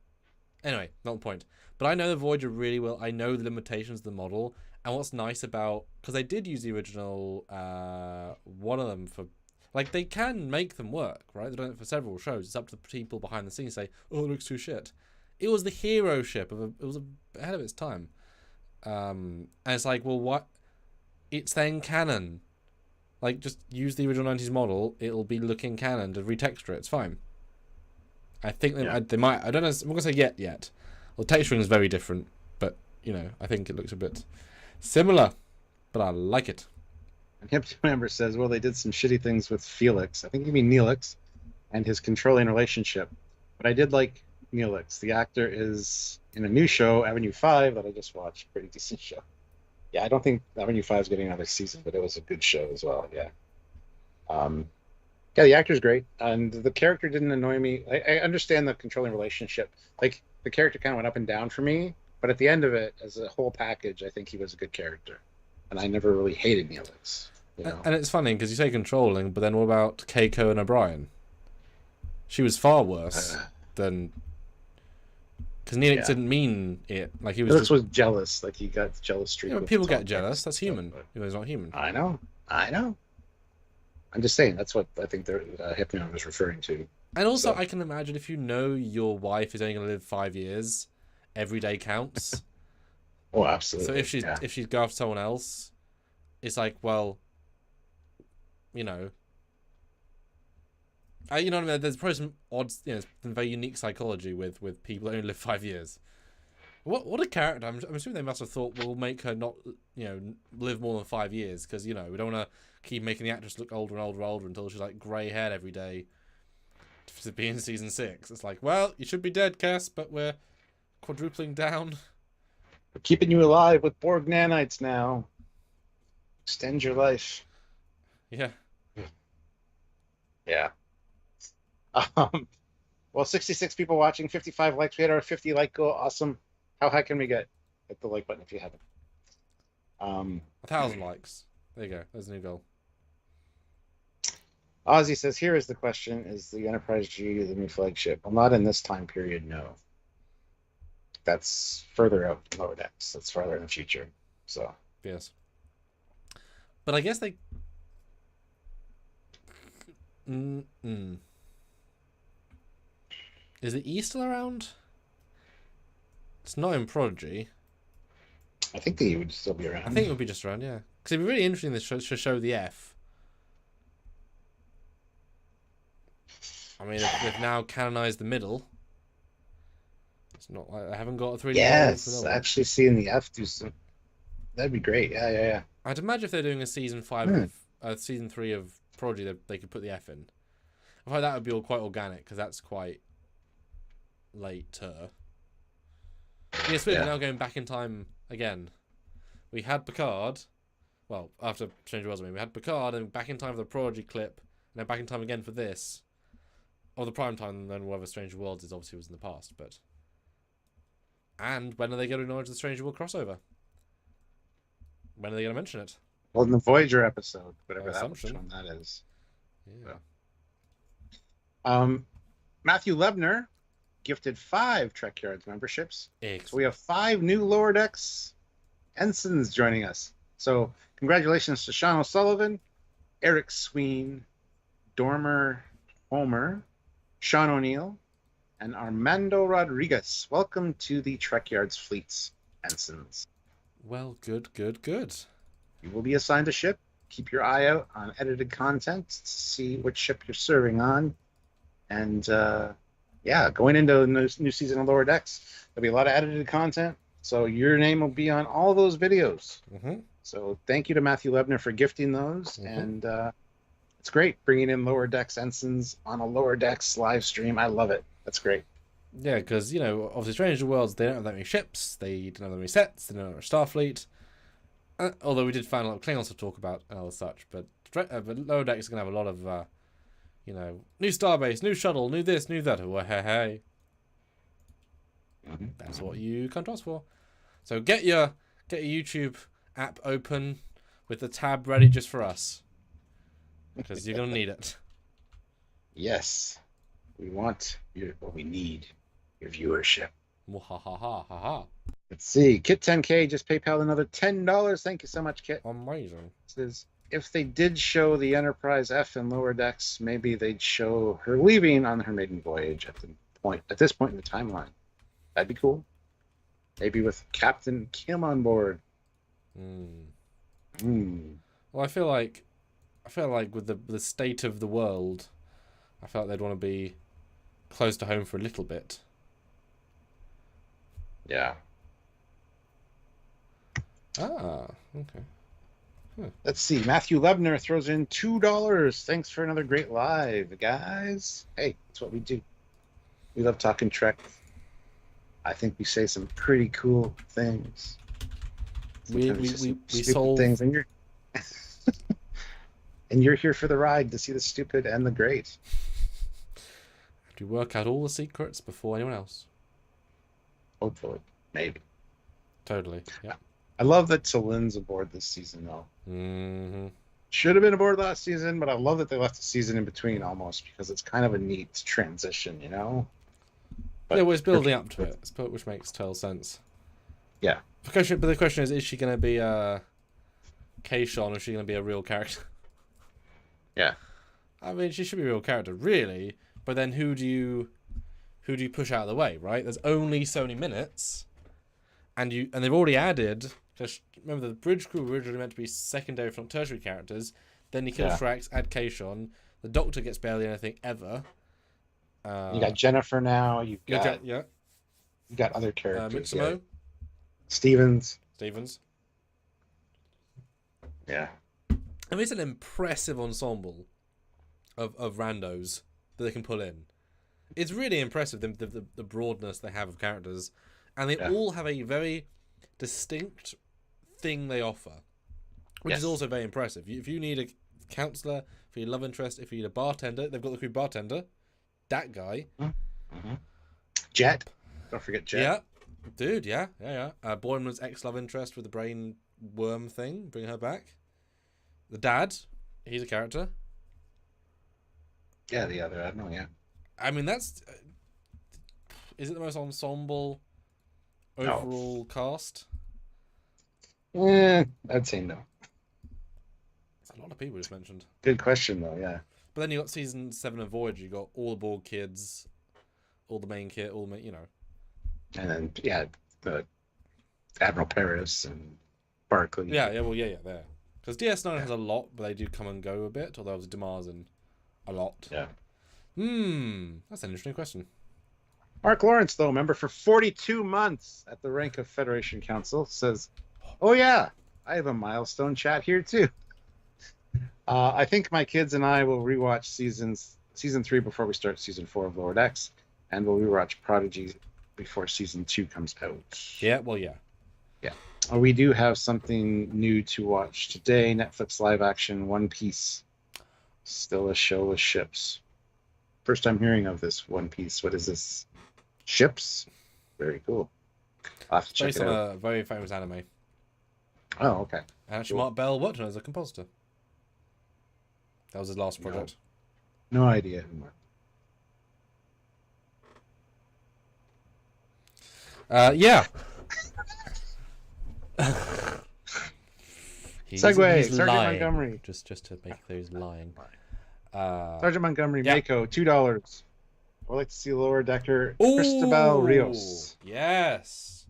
Anyway, not the point. But I know the Voyager really well. I know the limitations of the model. And what's nice about... Because they did use the original... one of them for... Like, they can make them work, right? They've done it for several shows. It's up to the people behind the scenes to say, oh, it looks too shit. It was the hero ship. It was ahead of its time. And it's like, well, what... It's then canon. Like, just use the original 90s model. It'll be looking canon to retexture it. It's fine. I think they might... I don't know. I'm not going to say yet. Well, texturing is very different. But, I think it looks a bit similar. But I like it. And Hip Member says, well, they did some shitty things with Felix. I think you mean Neelix. And his controlling relationship. But I did like Neelix. The actor is in a new show, Avenue 5, that I just watched. Pretty decent show. Yeah, I don't think Avenue 5 is getting another season, but it was a good show as well. Yeah. Yeah, the actor's great, and the character didn't annoy me. I understand the controlling relationship. Like, the character kind of went up and down for me, but at the end of it, as a whole package, I think he was a good character, and I never really hated Neelix. And it's funny because you say controlling, but then what about Keiko and O'Brien? She was far worse than. Because Neelix didn't mean it. Like, he was. Was jealous. Like, he got jealous streak. Yeah, people get jealous. That's human. He's not human. I know. I'm just saying that's what I think Hypno was referring to. And also, I can imagine if you know your wife is only going to live 5 years, every day counts. Oh, absolutely. So if she's go after someone else, it's like, well, you know what I mean? There's probably some odd, some very unique psychology with people that only live 5 years. What a character! I'm assuming they must have thought we'll make her not, live more than 5 years because we don't want to keep making the actress look older and older and older until she's like grey haired every day to be in season 6. It's like, well, you should be dead, Cass, but we're quadrupling down. We're keeping you alive with Borg nanites now. Extend your life. Yeah. Yeah. Well, 66 people watching, 55 likes. We had our 50 like goal. Awesome. How high can we get? Hit the like button if you haven't. 1,000 likes. There you go. There's a new goal. Ozzy says, here is the question. Is the Enterprise G the new flagship? Well, not in this time period, no. That's further out in Lower Decks. That's farther in the future. So yes. But I guess they... Is the E still around? It's not in Prodigy. I think the E would still be around. I think it would be just around, yeah. Because it'd be really interesting to show the F. I mean, they've now canonized the middle. It's not like I haven't got a 3D. Yes, actually seeing the F do some... That'd be great. Yeah. I'd imagine if they're doing a season 5 of season 3 of Prodigy, they could put the F in. I thought that would be all quite organic because that's quite later. Yes, we're now going back in time again. We had Picard. Well, after Strange Worlds, we had Picard and back in time for the Prodigy clip, and then back in time again for this. Or the prime time, and then whatever Strange Worlds is obviously was in the past, but. And when are they going to acknowledge the Strange World crossover? When are they going to mention it? Well, in the Voyager episode, whatever that one that is. Yeah. Matthew Lebner gifted 5 Trekyards memberships. Excellent. So we have 5 new Lower Decks ensigns joining us. So congratulations to Sean O'Sullivan, Eric Sween, Dormer Homer, Sean O'Neill, and Armando Rodriguez. Welcome to the Trekyards Fleet's ensigns. Well, good. You will be assigned a ship. Keep your eye out on edited content to see which ship you're serving on. And going into the new season of Lower Decks, there'll be a lot of edited content. So your name will be on all those videos. Mm-hmm. So thank you to Matthew Lebner for gifting those. Mm-hmm. And it's great bringing in Lower Decks ensigns on a Lower Decks live stream. I love it. That's great. Yeah, because, obviously Strange Worlds, they don't have that many ships. They don't have that many sets. They don't have a Starfleet. Although we did find a lot of Klingons to talk about and all such. But Lower Decks is going to have a lot of, new starbase, new shuttle, new this, new that. Oh, hey. That's what you come to us for. So get your YouTube app open with the tab ready just for us. Because you're going to need it. Yes. We need your viewership. Let's see. Kit 10K just PayPal another $10. Thank you so much, Kit. Amazing. Says, if they did show the Enterprise F in Lower Decks, maybe they'd show her leaving on her maiden voyage at this point in the timeline. That'd be cool. Maybe with Captain Kim on board. Well, I feel like with the state of the world, I felt they'd want to be close to home for a little bit. Yeah. Okay. Let's see. Matthew Lebner throws in $2. Thanks for another great live, guys. Hey, that's what we do. We love talking Trek. I think we say some pretty cool things. We solve things, and you're and you're here for the ride to see the stupid and the great. We work out all the secrets before anyone else. Hopefully, maybe. Totally. Yeah. I love that Talin's aboard this season, though. Mm-hmm. Should have been aboard last season, but I love that they left the season in between almost because it's kind of a neat transition, But yeah, well, it's building up to it, which makes total sense. Yeah. But the question is she going to be Kayshawn, or is she going to be a real character? Yeah. I mean, she should be a real character, really. But then who do you push out of the way, right? There's only so many minutes, and they've already added. Just remember, the bridge crew were originally meant to be secondary, if not tertiary characters. Then you kill Strax, add Kayshawn. The Doctor gets barely anything ever. You got Jennifer now. You got other characters. Mixamo. Stevens. Yeah. I mean, it's an impressive ensemble of randos that they can pull in. It's really impressive, the broadness they have of characters. And they all have a very distinct thing they offer, which is also very impressive. If you need a counselor, for your love interest, if you need a bartender, they've got the crew bartender. That guy. Mm-hmm. Jet. Don't forget Jet. Yeah. Dude, yeah. Boimler's ex-love interest with the brain worm thing, bring her back. The dad, he's a character. Yeah, the other admiral, yeah. I mean, that's... is it the most ensemble overall cast? I'd say no. That's a lot of people just mentioned. Good question, though, yeah. But then you got season 7 of Voyager, you got all the Borg kids, all the main kit, you know. And then, yeah, the Admiral Paris and Barclay. Yeah, there. Because DS9 has a lot, but they do come and go a bit, although there's Demar's in a lot. Yeah. That's an interesting question. Mark Lawrence, though, member for 42 months at the rank of Federation Council, says, "Oh yeah, I have a milestone chat here too. I think my kids and I will rewatch season 3 before we start season 4 of Lower Decks, and we'll rewatch Prodigy before season 2 comes out." Yeah, well, yeah. Yeah. We do have something new to watch today. Netflix live action One Piece. Still a show with ships. First time hearing of this One Piece. What is this? Ships? Very cool. I'll have to check based it on out. a very famous anime. Oh, okay. And actually, Mark Bell worked on it as a compositor. That was his last project. No idea. Yeah. He's Sergeant Montgomery. Just to make clear, he's lying. Sergeant Montgomery, yeah. Mako, $2. I'd like to see Lower Decker Cristobal Rios. Yes.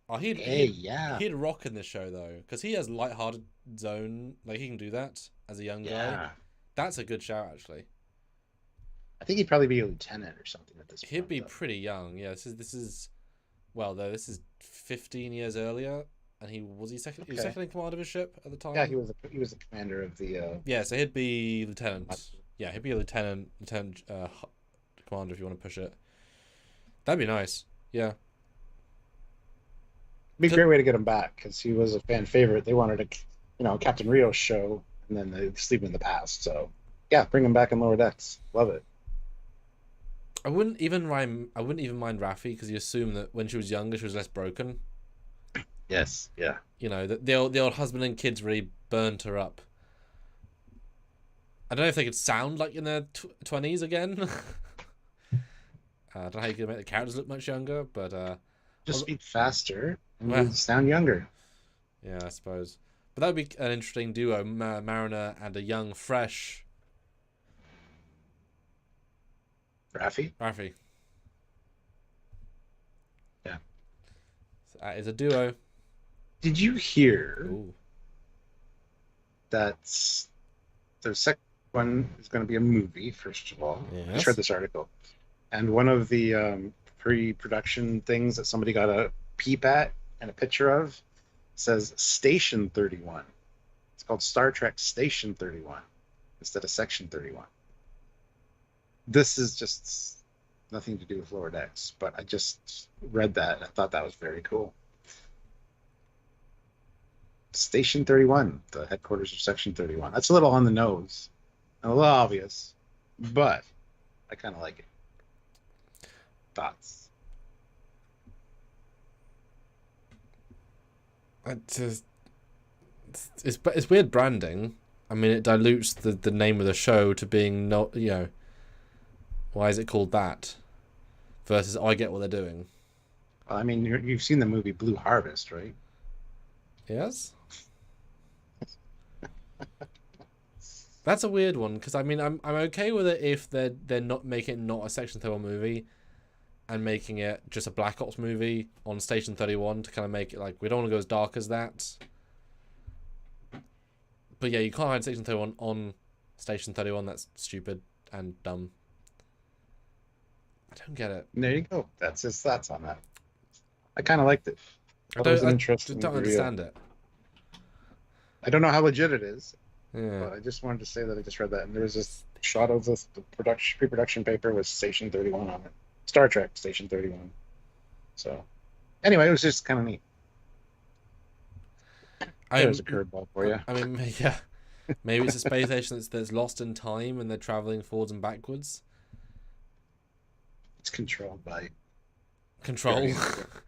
Oh, he'd rock in this show though, because he has lighthearted zone. Like he can do that as a young guy. That's a good shout, actually. I think he'd probably be a lieutenant or something at this point. He'd be pretty young. Yeah, this is 15 years earlier, and he was second in command of his ship at the time. Yeah, he was the commander of the. Yeah, so he'd be lieutenant. Yeah, he'd be a lieutenant commander if you want to push it. That'd be nice. Yeah. It'd be a great way to get him back because he was a fan favorite. They wanted Captain Rios show, and then they just leave him in the past. So, yeah, bring him back in Lower Decks. Love it. I wouldn't even mind Raffi because you assume that when she was younger, she was less broken. Yes. Yeah. You know, the old husband and kids really burnt her up. I don't know if they could sound like in their 20s again. I don't know how you can make the characters look much younger, but just speak faster and sound younger. Yeah, I suppose. But that would be an interesting duo, Mariner and a young, fresh Raffi. Yeah. So that is a duo. Did you hear that the second one is going to be a movie, first of all? Yes. I just read this article. And one of the pre-production things that somebody got a peep at and a picture of says Station 31. It's called Star Trek Station 31 instead of Section 31. This is just nothing to do with Lower Decks, but I just read that and I thought that was very cool. Station 31, the headquarters of Section 31. That's a little on the nose and a little obvious, but I kind of like it. Thoughts? It's weird branding. I mean, it dilutes the name of the show to being not, why is it called that? Versus, I get what they're doing. Well, I mean, you've seen the movie Blue Harvest, right? Yes. That's a weird one because I mean I'm okay with it if they're not making it not a Section 31 movie and making it just a Black Ops movie on Station 31 to kind of make it like we don't want to go as dark as that. But yeah, you can't hide Station 31 on Station 31. That's stupid and dumb. I don't get it. There you go. That's his thoughts on that. I kind of liked it. I don't understand it. I don't know how legit it is. Yeah. But I just wanted to say that I just read that, and there was this shot of the pre-production paper with Station 31 on it. Star Trek Station 31. So, anyway, it was just kind of neat. There's a curveball for you. I mean, yeah. Maybe it's a space station that's lost in time and they're traveling forwards and backwards. It's controlled by Control.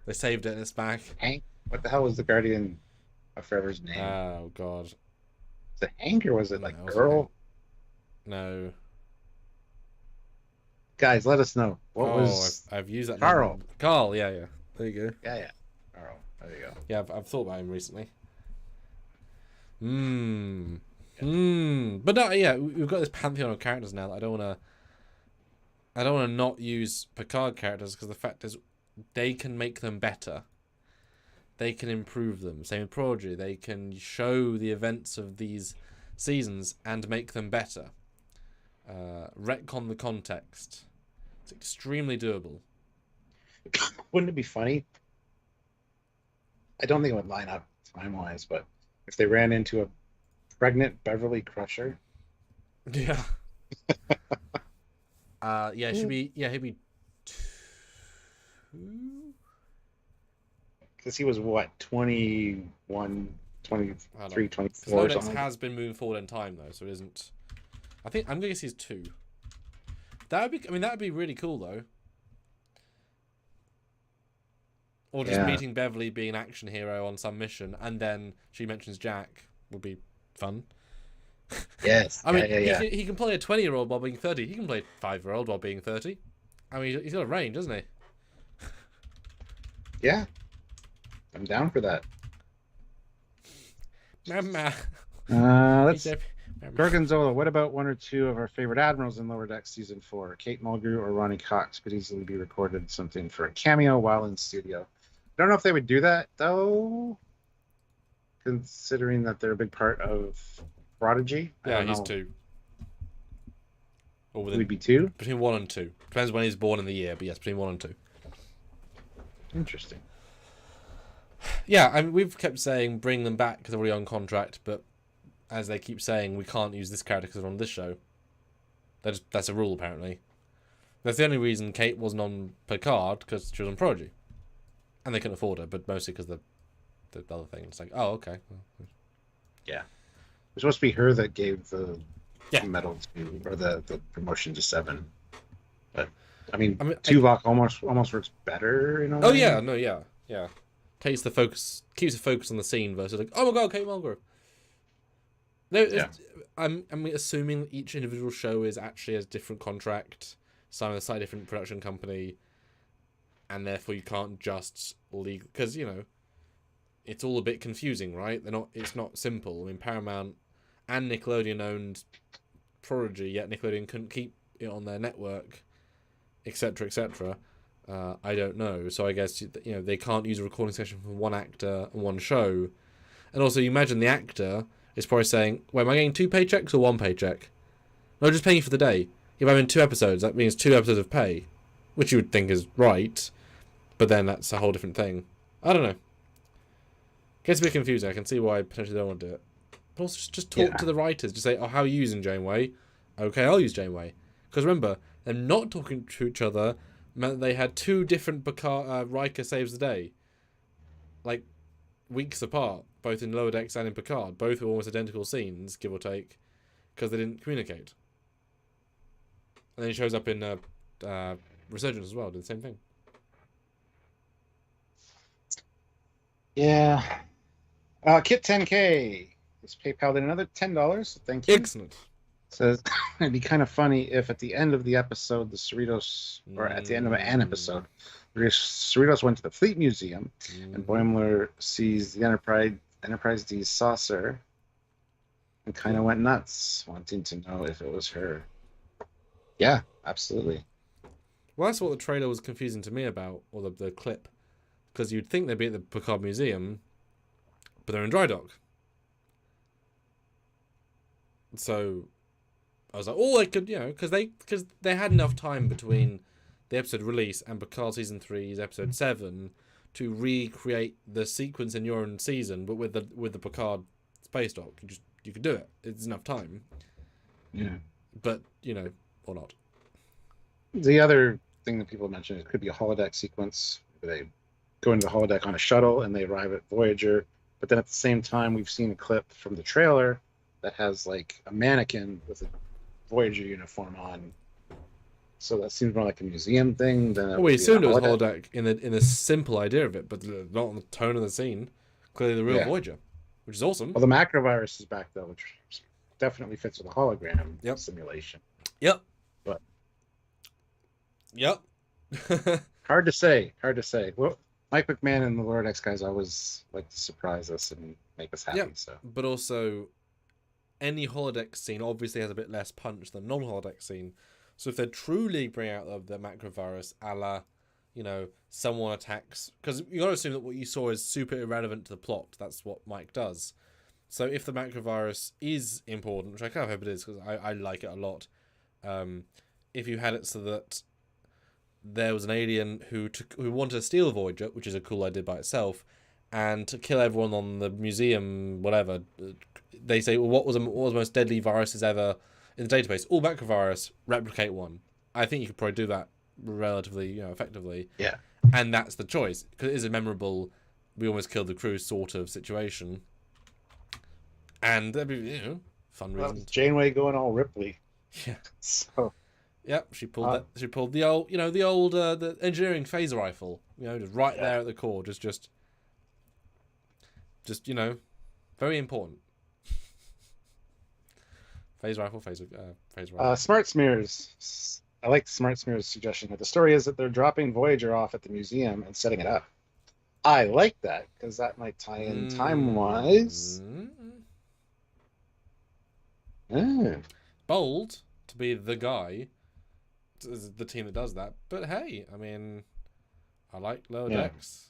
They saved it and it's back. Hank? What the hell was the Guardian of Forever's name? Oh, God. Was it Hank or was it like Earl? No. Guys, let us know. What was... I've used that Carl. name. Carl, yeah. There you go. Yeah. Carl. There you go. Yeah, I've thought about him recently. But no, yeah, we've got this pantheon of characters now that I don't want to not use Picard characters, because the fact is they can make them better. They can improve them. Same with Prodigy. They can show the events of these seasons and make them better. Retcon the context. It's extremely doable. Wouldn't it be funny? I don't think it would line up time-wise, but if they ran into a pregnant Beverly Crusher. Yeah. It should be. Yeah, he'd be 2. Because he was what, 21, 23, 24 or something. Has been moving forward in time though, so it isn't. I'm gonna guess he's 2. That would be really cool though. Or just meeting Beverly being an action hero on some mission, and then she mentions Jack would be fun. Yes. He can play a 20-year-old while being 30. He can play a 5-year-old while being 30. I mean, he's got a range, doesn't he? Yeah. I'm down for that. Mama. Let's... Gorgonzola, what about one or two of our favorite admirals in Lower Decks Season 4? Kate Mulgrew or Ronnie Cox could easily be recorded something for a cameo while in studio. I don't know if they would do that, though, considering that they're a big part of Prodigy. Yeah, he's 2. Or would be 2? Between 1 and 2. Depends when he's born in the year, but yes, between 1 and 2. Interesting. Yeah, I mean, we've kept saying bring them back because they're already on contract, but as they keep saying, we can't use this character because they're on this show. That's a rule, apparently. That's the only reason Kate wasn't on Picard, because she was on Prodigy. And they couldn't afford her, but mostly because the other thing. It's like, oh, okay. Yeah. It was supposed to be her that gave the medal to, or the promotion to 7. But, I mean Tuvok almost works better, you know? Oh, yeah, no, yeah. Keeps the focus on the scene versus like, oh my god, Kate Mulgrew. No, I'm assuming each individual show is actually a different contract, signed with a slightly different production company, and therefore you can't just legal, because it's all a bit confusing, right? It's not simple. I mean, Paramount and Nickelodeon owned Prodigy, yet Nickelodeon couldn't keep it on their network, etc., etc. I don't know. So I guess they can't use a recording session from one actor and one show, and also you imagine the actor is probably saying, "Wait, am I getting 2 paychecks or 1 paycheck? No, just paying you for the day. If I'm in 2 episodes, that means 2 episodes of pay," which you would think is right, but then that's a whole different thing. I don't know. Gets a bit confusing. I can see why potentially they don't want to do it. But also just talk to the writers. Just say, "Oh, how are you using Janeway?" "Okay, I'll use Janeway." Because remember, them not talking to each other meant that they had 2 different Riker Saves the Day, like weeks apart, both in Lower Decks and in Picard. Both were almost identical scenes, give or take, because they didn't communicate. And then he shows up in Resurgence as well, did the same thing. Yeah. Kit 10K is PayPal'd in another $10. Thank you. Excellent. Says it'd be kind of funny if at the end of the episode, the Cerritos, or at the end of an episode, the Cerritos went to the Fleet Museum, and Boimler sees the Enterprise D saucer, and kind of went nuts, wanting to know if it was her. Yeah, absolutely. Well, that's what the trailer was confusing to me about, or the clip, because you'd think they'd be at the Picard Museum, but they're in dry dock. So I was like, oh, they could, because they had enough time between the episode release and Picard Season 3's Episode 7 to recreate the sequence in your own season, but with the Picard space dock, you could do it. It's enough time. Yeah. But or not. The other thing that people mentioned, it could be a holodeck sequence. They go into the holodeck on a shuttle and they arrive at Voyager, but then at the same time, we've seen a clip from the trailer that has like a mannequin with a Voyager uniform on So that seems more like a museum thing than. Well, we assumed it was holodeck in the simple idea of it, but not on the tone of the scene. Clearly, the real Voyager, which is awesome. Well, the macrovirus is back though, which definitely fits with the hologram simulation. Yep. But. Yep. Hard to say. Well, Mike McMahon and the Lord X guys always like to surprise us and make us happy. Yeah, so. But also, any holodeck scene obviously has a bit less punch than non-holodeck scene. So if they truly bring out the macrovirus, a la, someone attacks, because you got to assume that what you saw is super irrelevant to the plot. That's what Mike does. So if the macrovirus is important, which I kind of hope it is, because I like it a lot. If you had it so that there was an alien who wanted to steal Voyager, which is a cool idea by itself, and to kill everyone on the museum, whatever. They say, well, what was the most deadly viruses ever in the database? All macrovirus, replicate one. I think you could probably do that relatively, effectively. Yeah. And that's the choice, because it is a memorable, we almost killed the crew sort of situation. And that'd be, fun reason. Janeway going all Ripley. Yeah. So. Yep, she pulled that. She pulled the old, the engineering phaser rifle. Just right there at the core. Just, very important. Phaser rifle. Smart Smears. I like the Smart Smears suggestion. The story is that they're dropping Voyager off at the museum and setting it up. I like that because that might tie in time-wise. Bold to be the guy, the team that does that. But hey, I mean, I like Lower Decks.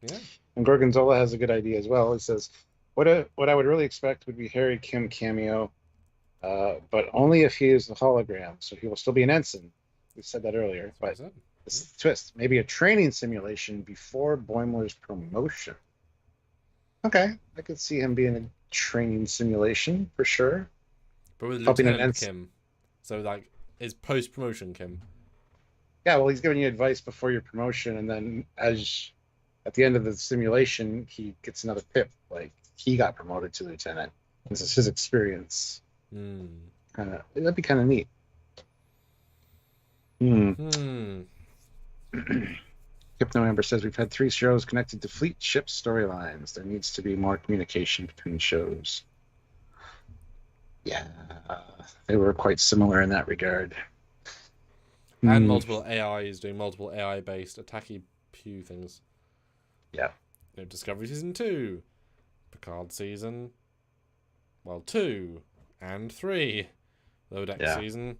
Yeah. And Gorgonzola has a good idea as well. He says, what I would really expect would be Harry Kim cameo, but only if he is the hologram. So he will still be an ensign. We said that earlier. But this is the twist. Maybe a training simulation before Boimler's promotion. Okay. I could see him being a training simulation for sure. But with Lieutenant Kim. So, is post-promotion Kim. Yeah, well, he's giving you advice before your promotion, and then at the end of the simulation, he gets another pip. He got promoted to lieutenant. This is his experience. That'd be kind of neat. Hypno Amber says we've had 3 shows connected to fleet ship storylines. There needs to be more communication between shows. Yeah, they were quite similar in that regard. And multiple AIs doing multiple AI-based attacky pew things. Yeah. Discovery Season 2. Picard Season 2 and 3. Lower Deck Season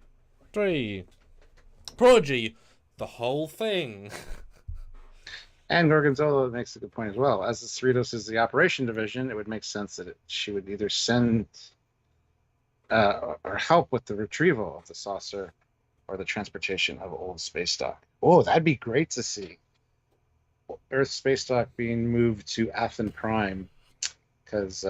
3. Prodigy. The whole thing. And Gorgonzola makes a good point as well. As the Cerritos is the operation division, it would make sense that she would either send or help with the retrieval of the saucer or the transportation of old space stock. Oh, that'd be great to see. Earth space stock being moved to Athen Prime, because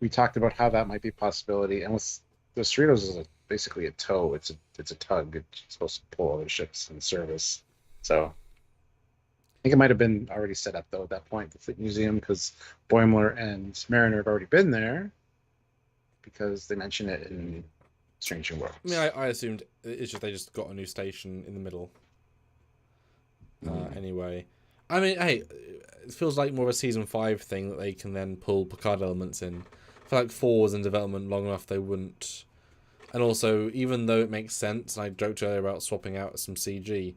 we talked about how that might be a possibility. And with the Cerritos is basically a tow. It's a tug. It's supposed to pull other ships in service. So I think it might have been already set up though at that point, the Fleet Museum, because Boimler and Mariner have already been there because they mention it in Strange New Worlds. I mean, I assumed it's just they just got a new station in the middle. Anyway, I mean, hey, it feels like more of a season 5 thing that they can then pull Picard elements in. I feel like 4 was in development long enough they wouldn't. And also, even though it makes sense, and I joked earlier about swapping out some CG,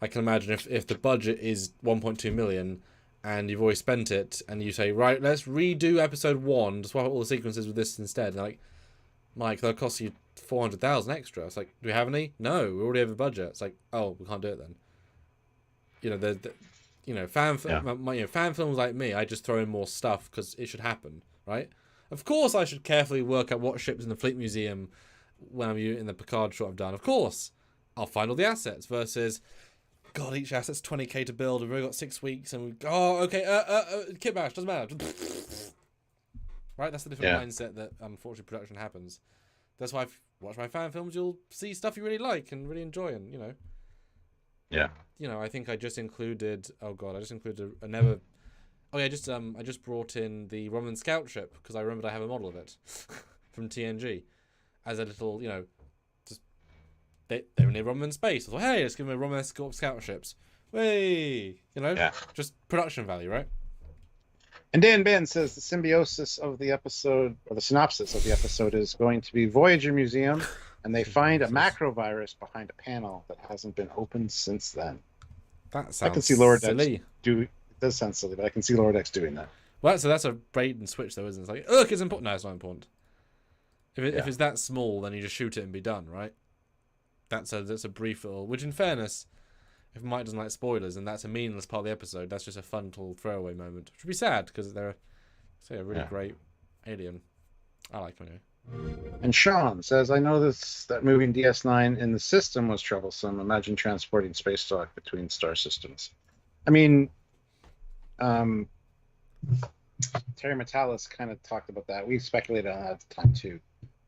I can imagine if the budget is 1.2 million and you've already spent it, and you say, right, let's redo episode 1, to swap out all the sequences with this instead. And they're like, Mike, that'll cost you 400,000 extra. It's like, do we have any? No, we already have a budget. It's like, oh, we can't do it then. Fan films like me, I just throw in more stuff because it should happen, right? Of course, I should carefully work out what ships in the Fleet Museum when I'm in the Picard shot I've done. Of course, I'll find all the assets versus, God, each asset's 20k to build. We've only got 6 weeks, and kit bash doesn't matter. Right, that's the different mindset that unfortunately production happens. That's why if you watch my fan films, you'll see stuff you really like and really enjoy, and Yeah. I think I just included. Oh God, I just included I just brought in the Roman scout ship because I remembered I have a model of it from TNG as a little, just they were near Romulan space. I thought, hey, let's give them a Romulan scout ships. Way, just production value, right? And Dan Ben says the symbiosis of the episode, or the synopsis of the episode, is going to be Voyager Museum, and they find a macrovirus behind a panel that hasn't been opened since then. That sounds I can see Lower Decks silly. It does sound silly, but I can see Lower Decks doing that. Well, so that's a bait and switch, though, isn't it? It's like, look, it's important. No, it's not important. If it's that small, then you just shoot it and be done, right? That's a brief little. Which, in fairness, if Mike doesn't like spoilers, and that's a meaningless part of the episode, that's just a fun little throwaway moment. Which would be sad because they're, a really great alien. I like them anyway. And Sean says, I know that moving DS9 in the system was troublesome. Imagine transporting space stock between star systems. I mean, Terry Metalis kind of talked about that. We speculated on that at the time too.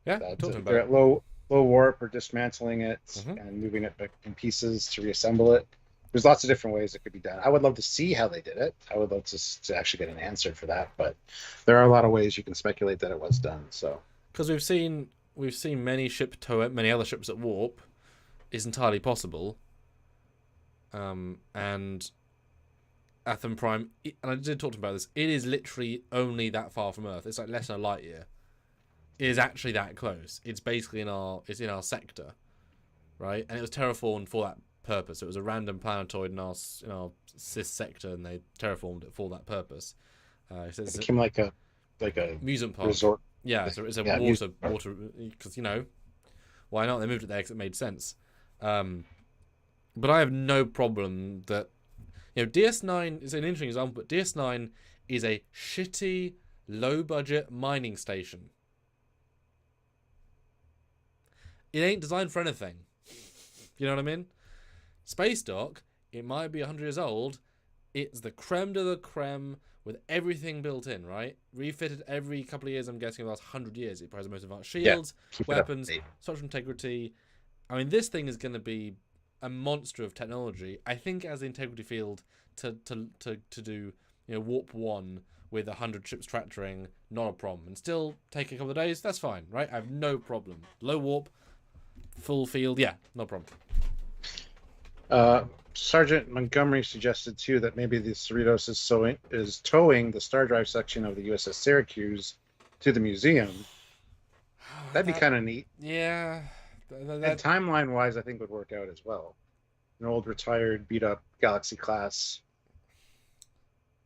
Yeah, talking about they're it. at low warp or dismantling it and moving it back in pieces to reassemble it. There's lots of different ways it could be done. I would love to see how they did it. I would love to actually get an answer for that. But there are a lot of ways you can speculate that it was done. So because we've seen many ships tow it, many other ships at warp, is entirely possible. And Atham Prime, and I did talk about this. It is literally only that far from Earth. It's like less than a light year. It is actually that close. It's basically in our sector, right? And it was terraformed for that purpose. It was a random planetoid in our cis sector, and they terraformed it for that purpose. It became like a amusement park resort. Yeah, so it's a water because why not? They moved it there because it made sense. But I have no problem that DS9 is an interesting example. But DS9 is a shitty, low-budget mining station. It ain't designed for anything. You know what I mean? Space Dock, it might be 100 years old. It's the creme de la creme with everything built in, right? Refitted every couple of years, I'm guessing, the last 100 years. It provides the most advanced shields, weapons, structural integrity. I mean, this thing is going to be a monster of technology. I think as the integrity field to do warp 1 with 100 ships tractoring, not a problem. And still take a couple of days, that's fine, right? I have no problem. Low warp, full field, yeah, no problem. Sergeant Montgomery suggested too that maybe the Cerritos is towing the star drive section of the USS Syracuse to the museum. That'd be kind of neat. Yeah. And timeline wise, I think would work out as well. An old retired beat up Galaxy class.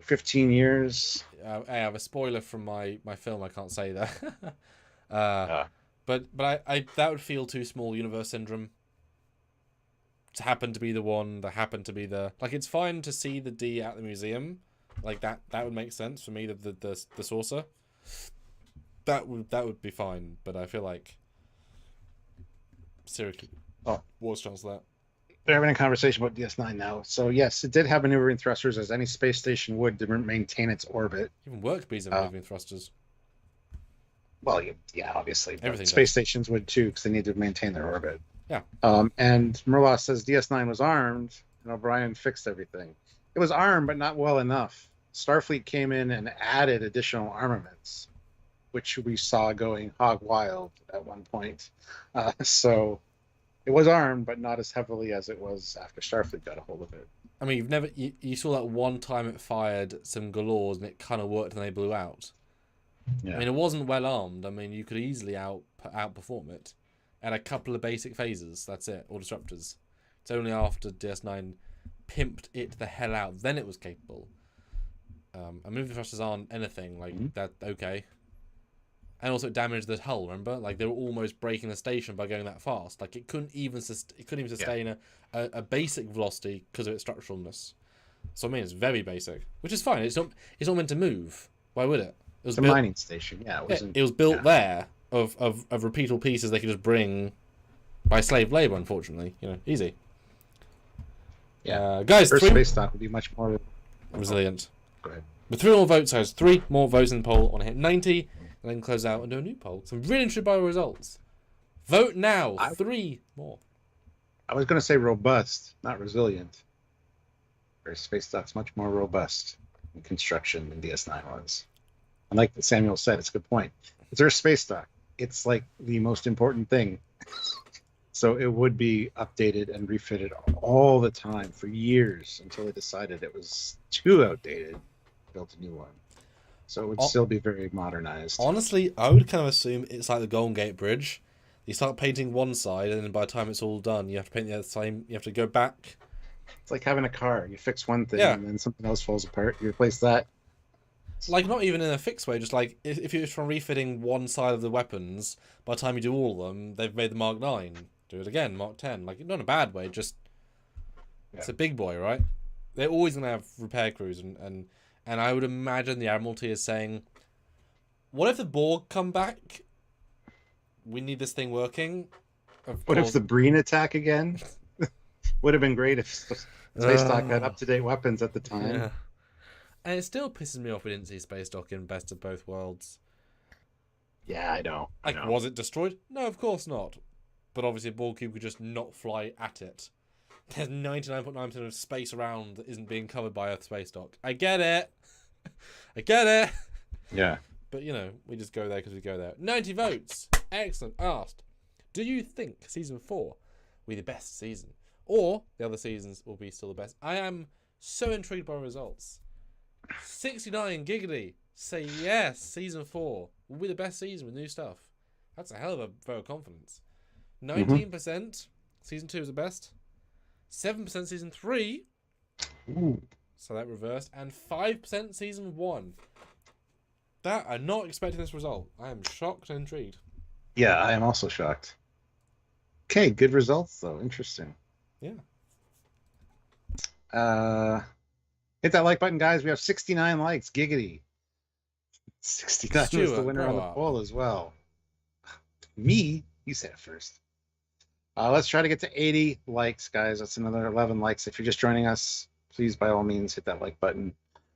15 years. I have a spoiler from my film. I can't say that. But I that would feel too small. Universe syndrome. To happen to be the one that happened to be it's fine to see the D at the museum, like that would make sense for me. The saucer. That would be fine. But I feel like Syracuse. Wars chance that. They're having a conversation about DS9 now. So yes, it did have maneuvering thrusters, as any space station would, to maintain its orbit. Even work bees have maneuvering thrusters. Well, yeah, obviously. Everything space stations would too, because they need to maintain their orbit. Yeah. And Murloss says DS9 was armed, and O'Brien fixed everything. It was armed, but not well enough. Starfleet came in and added additional armaments, which we saw going hog wild at one point. So it was armed, but not as heavily as it was after Starfleet got a hold of it. I mean, you saw that one time it fired some galores and it kind of worked and they blew out. Yeah. I mean, it wasn't well armed. I mean, you could easily outperform it. At a couple of basic phases, that's it, or disruptors. It's only after DS9 pimped it the hell out, then it was capable. And moving thrusters aren't anything like that, okay. And also it damaged the hull, remember? Like, they were almost breaking the station by going that fast. Like, it couldn't even sustain a basic velocity because of its structuralness. So, I mean, it's very basic, which is fine. It's not meant to move. Why would it? It was a mining station, yeah. It was built there. Of repeatable pieces they could just bring by slave labor, unfortunately. Easy. Yeah. Guys, First space stock would be much more resilient. Go ahead. With 3 more votes, I has 3 more votes in the poll. I want to hit 90 and then close out and do a new poll. Some really interesting bio results. Vote now. 3 more. I was going to say robust, not resilient. Whereas space stock's much more robust in construction than DS9 was. And like Samuel said, it's a good point. It's Earth space stock. It's like the most important thing. So it would be updated and refitted all the time for years until they decided it was too outdated, built a new one. So it would still be very modernized. Honestly, I would kind of assume it's like the Golden Gate Bridge. You start painting one side, and then by the time it's all done, you have to paint the other side. You have to go back. It's like having a car. You fix one thing, and then something else falls apart. You replace that. Like, not even in a fixed way, just like, if you're from refitting one side of the weapons, by the time you do all of them, they've made the Mark 9. Do it again, Mark 10. Like, not in a bad way, just... Yeah. It's a big boy, right? They're always going to have repair crews, and I would imagine the Admiralty is saying, what if the Borg come back? We need this thing working. What if the Breen attack again? Would have been great if Space Dock had up-to-date weapons at the time. Yeah. And it still pisses me off we didn't see Space Dock in Best of Both Worlds. Yeah, I know. Like, was it destroyed? No, of course not. But obviously a Borg cube could just not fly at it. There's 99.9% of space around that isn't being covered by a Space Dock. I get it. I get it. Yeah. But, you know, we just go there because we go there. 90 votes. Excellent. Asked, do you think Season 4 will be the best season? Or the other seasons will be still the best? I am so intrigued by results. 69 giggity say yes, Season 4 will be the best season with new stuff. That's a hell of a vote of confidence. 19% Season 2 is the best. 7% Season 3. Ooh. So that reversed. And 5% Season 1. That, I'm not expecting this result. I am shocked and intrigued. Yeah, I am also shocked. Okay, good results though. Interesting. Yeah. Hit that like button, guys. We have 69 likes. Giggity. 69 was the winner on the poll as well. Me? You said it first. Let's try to get to 80 likes, guys. That's another 11 likes. If you're just joining us, please, by all means, hit that like button.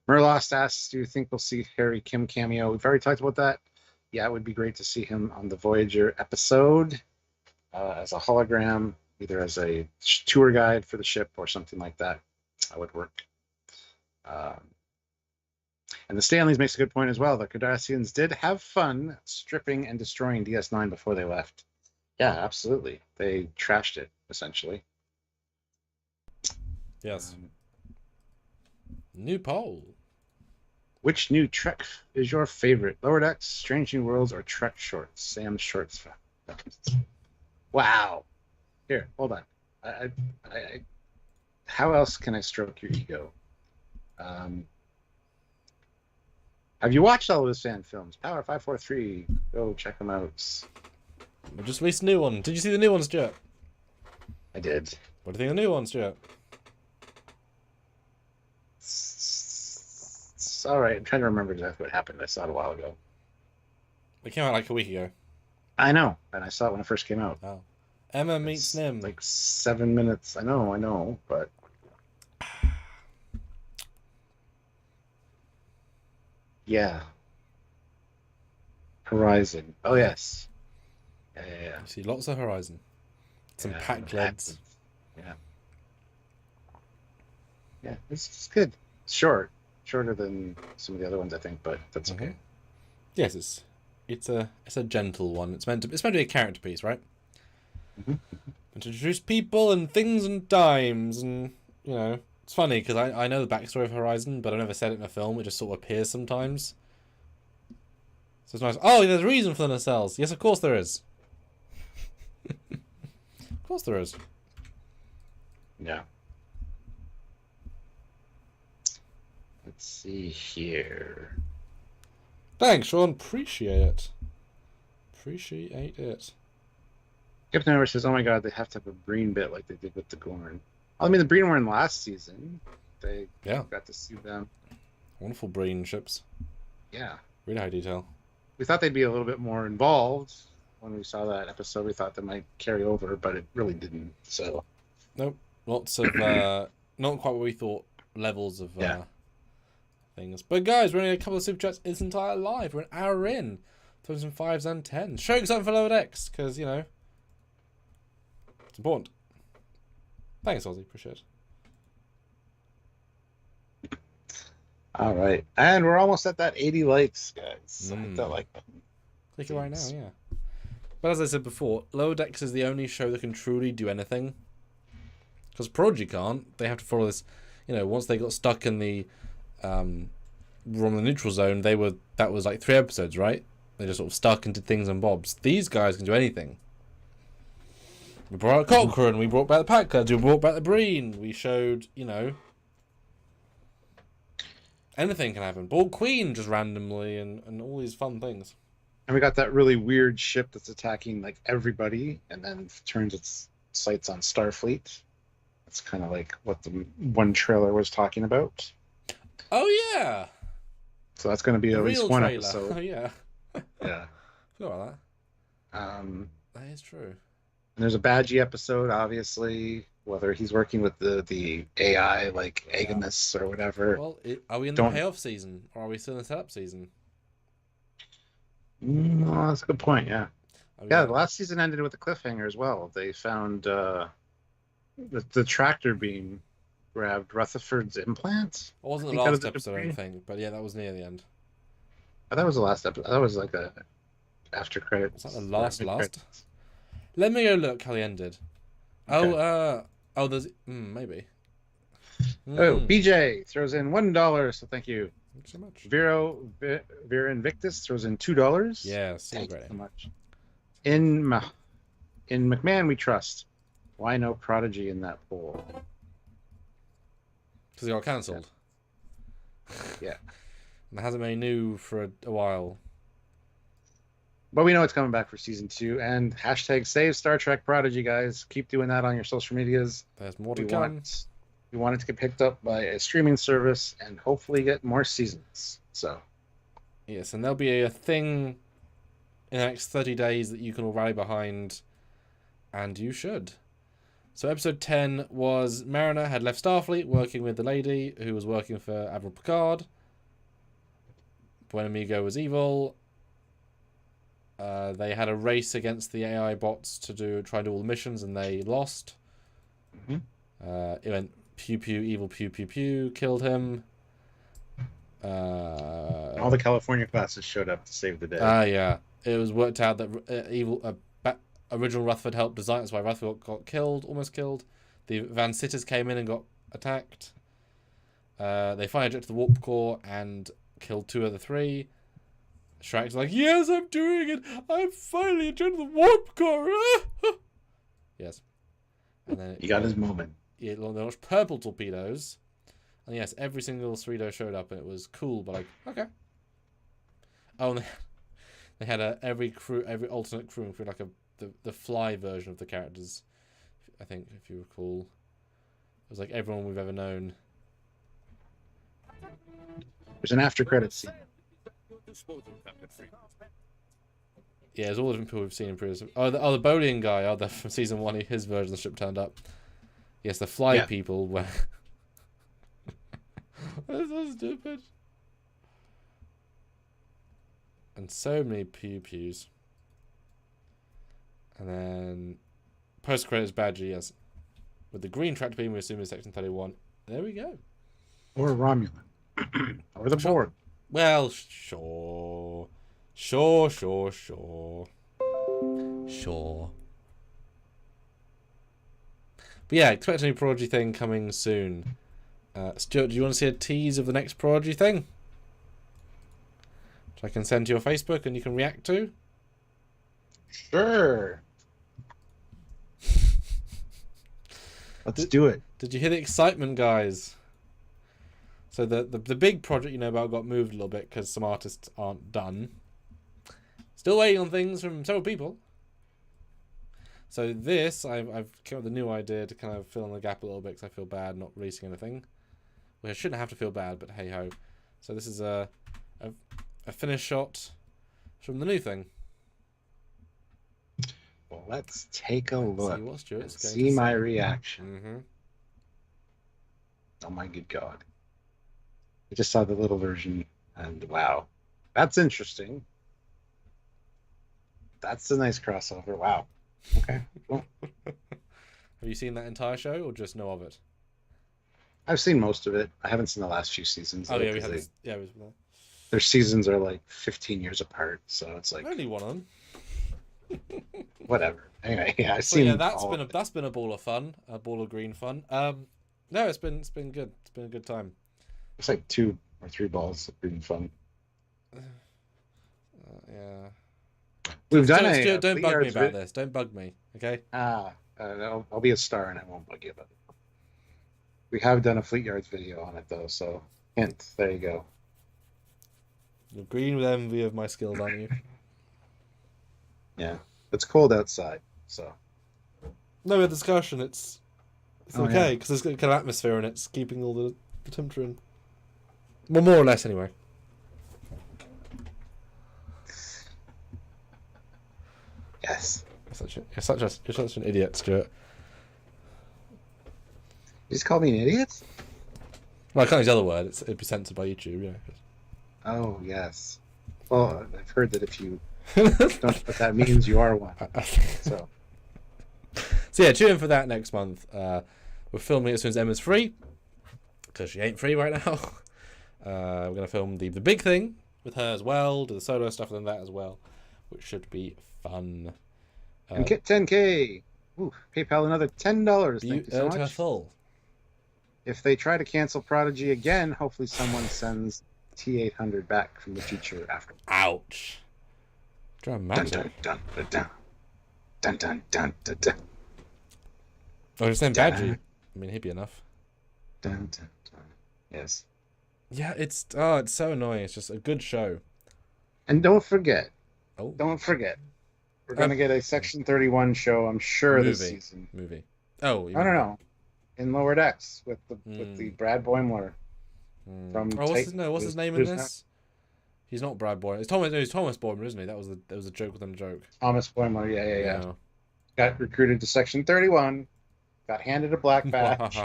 Merlost asks, do you think we'll see Harry Kim cameo? We've already talked about that. Yeah, it would be great to see him on the Voyager episode as a hologram, either as a tour guide for the ship or something like that. That would work. And the Stanleys makes a good point as well. The Cardassians did have fun stripping and destroying DS9 before they left. Yeah, absolutely. They trashed it, essentially. Yes. New poll. Which new Trek is your favorite? Lower Decks, Strange New Worlds, or Trek Shorts? Sam Shorts. Wow. Here, hold on. How else can I stroke your ego? Have you watched all of those fan films? Power 543. Go check them out. We just released a new one. Did you see the new one, Stuart? I did. What do you think of the new one, Stuart? It's all right. I'm trying to remember exactly what happened. I saw it a while ago. It came out like a week ago. I know, and I saw it when it first came out. Oh. Emma meets Nim. Like 7 minutes. I know, but... Yeah. Horizon. Oh, yes. Yeah. You see lots of Horizon. Some packed leads. Yeah. Yeah, it's good. It's short. Shorter than some of the other ones, I think, but that's okay. Yes, it's a gentle one. It's meant to be a character piece, right? To introduce people and things and times, and you know, it's funny because I know the backstory of Horizon, but I've never said it in a film. It just sort of appears sometimes. So it's nice. Oh, there's a reason for the nacelles. Yes, of course there is. Of course there is. Yeah. Let's see here. Thanks, Sean. Appreciate it. Appreciate it. Captain Hour says, oh my god, they have to have a Breen bit like they did with the Gorn. I mean, the Breen were in last season. They got to see them. Wonderful Breen ships. Yeah. Really high detail. We thought they'd be a little bit more involved when we saw that episode. We thought they might carry over, but it really didn't. So. Nope. Lots of, not quite what we thought, levels of things. But guys, we're only a couple of super chats this entire live. We're an hour in. 2005s and 10s. Showing something for Lower Decks, because, you know, it's important. Thanks, Ozzy. Appreciate it. All right. And we're almost at that 80 likes, guys. Hit that like button. Click it right now, yeah. But as I said before, Lower Decks is the only show that can truly do anything. Because Prodigy can't. They have to follow this. Once they got stuck in the were on the neutral zone, that was like 3 episodes, right? They just sort of stuck and did things and bobs. These guys can do anything. We brought out Cochrane, we brought back the Packers, we brought back the Breen. We showed, anything can happen. Ball Queen just randomly and all these fun things. And we got that really weird ship that's attacking like everybody and then turns its sights on Starfleet. That's kind of like what the one trailer was talking about. Oh, yeah. So that's going to be at least one episode. Oh, yeah. Yeah. I forgot about that. That is true. And there's a Badgie episode, obviously, whether he's working with the AI, like Agnes or whatever. Well, are we in the payoff season, or are we still in the setup season? No, that's a good point, yeah. The last season ended with a cliffhanger as well. They found the tractor beam grabbed Rutherford's implant. It wasn't the last episode, I don't think, but yeah, that was near the end. Oh, that was the last episode. That was like a after credits. Was that the last? Let me go look how they ended. Okay. There's maybe. Oh, BJ throws in $1, so thank you. Thanks so much. Vera Invictus throws in $2. Yes, thank you so much. In McMahon we trust. Why no Prodigy in that poll? Because he got cancelled. Yeah. And it hasn't been new for a while. But we know it's coming back for season 2. And hashtag save Star Trek Prodigy, guys. Keep doing that on your social medias. There's more to come. We want it to get picked up by a streaming service and hopefully get more seasons. So. Yes, and there'll be a thing in the next 30 days that you can all rally behind. And you should. So episode 10 was Mariner had left Starfleet working with the lady who was working for Admiral Picard. Buen Amigo was evil. They had a race against the AI bots to try and do all the missions, and they lost. It went pew pew, evil pew pew pew, killed him. All the California classes showed up to save the day. Yeah. It was worked out that original Rutherford helped design. That's why Rutherford got killed, almost killed. The Van Sitters came in and got attacked. They finally ejected the warp core and killed 2 of the 3. Shrek's like, yes, I'm doing it. I'm finally ejected the warp core. Yes. And then he got his moment. Yeah, they launched purple torpedoes. And yes, every single Cerritos showed up and it was cool, but like, okay. Oh, and they had every alternate crew including like the fly version of the characters, I think, if you recall. It was like everyone we've ever known. There's an after credits scene. Yeah, there's all the different people we've seen in previous. The Bolian guy. From season 1, his version of the ship turned up. Yes, the fly people were. That's so stupid. And so many pew-pews. And then post-credits Badgie, yes. With the green tractor beam, we assume is Section 31. There we go. Or Romulan. Or the board. Well, sure. Sure. But yeah, expect a new Prodigy thing coming soon. Stuart, do you want to see a tease of the next Prodigy thing? Which I can send to your Facebook and you can react to? Sure. Let's do it. Did you hear the excitement, guys? So the big project you know about got moved a little bit because some artists aren't done. Still waiting on things from several people. So this, I've come up with a new idea to kind of fill in the gap a little bit because I feel bad not releasing anything. Well, I shouldn't have to feel bad, but hey ho. So this is a finished shot from the new thing. Well, let's take a look. See what Stuart's going see my reaction. Mm-hmm. Oh my good God. I just saw the little version and wow. That's interesting. That's a nice crossover. Wow. Okay. Cool. Have you seen that entire show or just know of it? I've seen most of it. I haven't seen the last few seasons. Oh, yeah, we had this. Yeah, it was their seasons are like 15 years apart, so it's like only one on. whatever. Anyway, yeah, I've So seen. yeah, that's been a ball of fun, a ball of green fun. No, it's been good. It's been a good time. It's like 2 or 3 balls of green fun. Yeah. We've done Stuart, don't bug me about this. this. Don't bug me, okay? I'll be a star and I won't bug you about it. We have done a Fleet Yards video on it though, so hint. There you go. You're green with envy of my skills, aren't you? Yeah, it's cold outside, so. No discussion. It's okay because there's got kind of atmosphere and it's keeping all the temperature in. Well, more or less anyway. Yes. You're such an idiot, Stuart. You just called me an idiot? Well, I can't use the other word. It'd be censored by YouTube, yeah. Oh, yes. Well, I've heard that if you don't know what that means, you are one. So yeah, tune in for that next month. We're filming it as soon as Emma's free, because she ain't free right now. We're going to film the big thing with her as well, do the solo stuff and then that as well, which should be fun. And get 10K. Ooh, PayPal another $10. Thank you so much. Full. If they try to cancel Prodigy again, hopefully someone sends T800 back from the future after. Ouch. Dramatic. Dun dun dun dun dun dun dun dun dun. Oh, just saying Badgie. I mean, he'd be enough. Dun dun dun. Yes. Yeah, it's so annoying. It's just a good show. And don't forget. Oh. Don't forget. We're gonna get a Section 31 show, I'm sure, this season. Movie. Oh, I don't know. In Lower Decks with the Brad Boimler from. What's his name in this? He's not Brad Boimler. It's Thomas Boimler, isn't he? That was a joke within a joke. Thomas Boimler, yeah. Got recruited to Section 31. Got handed a black badge.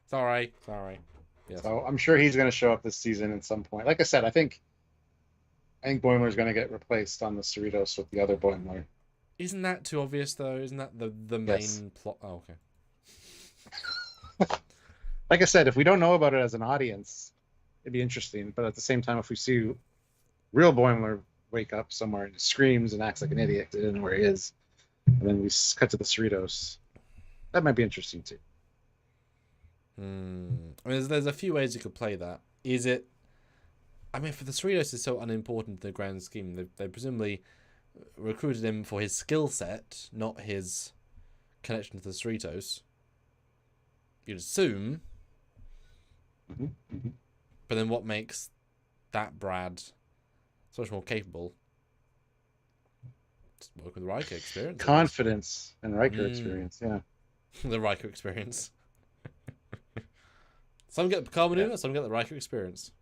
Sorry. Yes. So I'm sure he's going to show up this season at some point. Like I said, I think Boimler's going to get replaced on the Cerritos with the other Boimler. Isn't that too obvious though? Isn't that the main plot? Oh, okay. Like I said, if we don't know about it as an audience, it'd be interesting. But at the same time, if we see real Boimler wake up somewhere and screams and acts like an idiot, they don't know where he is, and then we cut to the Cerritos, that might be interesting too. I mean, there's a few ways you could play that. Is it? I mean, for the Cerritos is so unimportant in the grand scheme. They presumably recruited him for his skill set, not his connection to the Cerritos. You'd assume. Mm-hmm. But then what makes that Brad so much more capable? Just work with Riker experience. Confidence and Riker experience, yeah. The Riker experience. Some get the Picard maneuver, some get the Riker experience.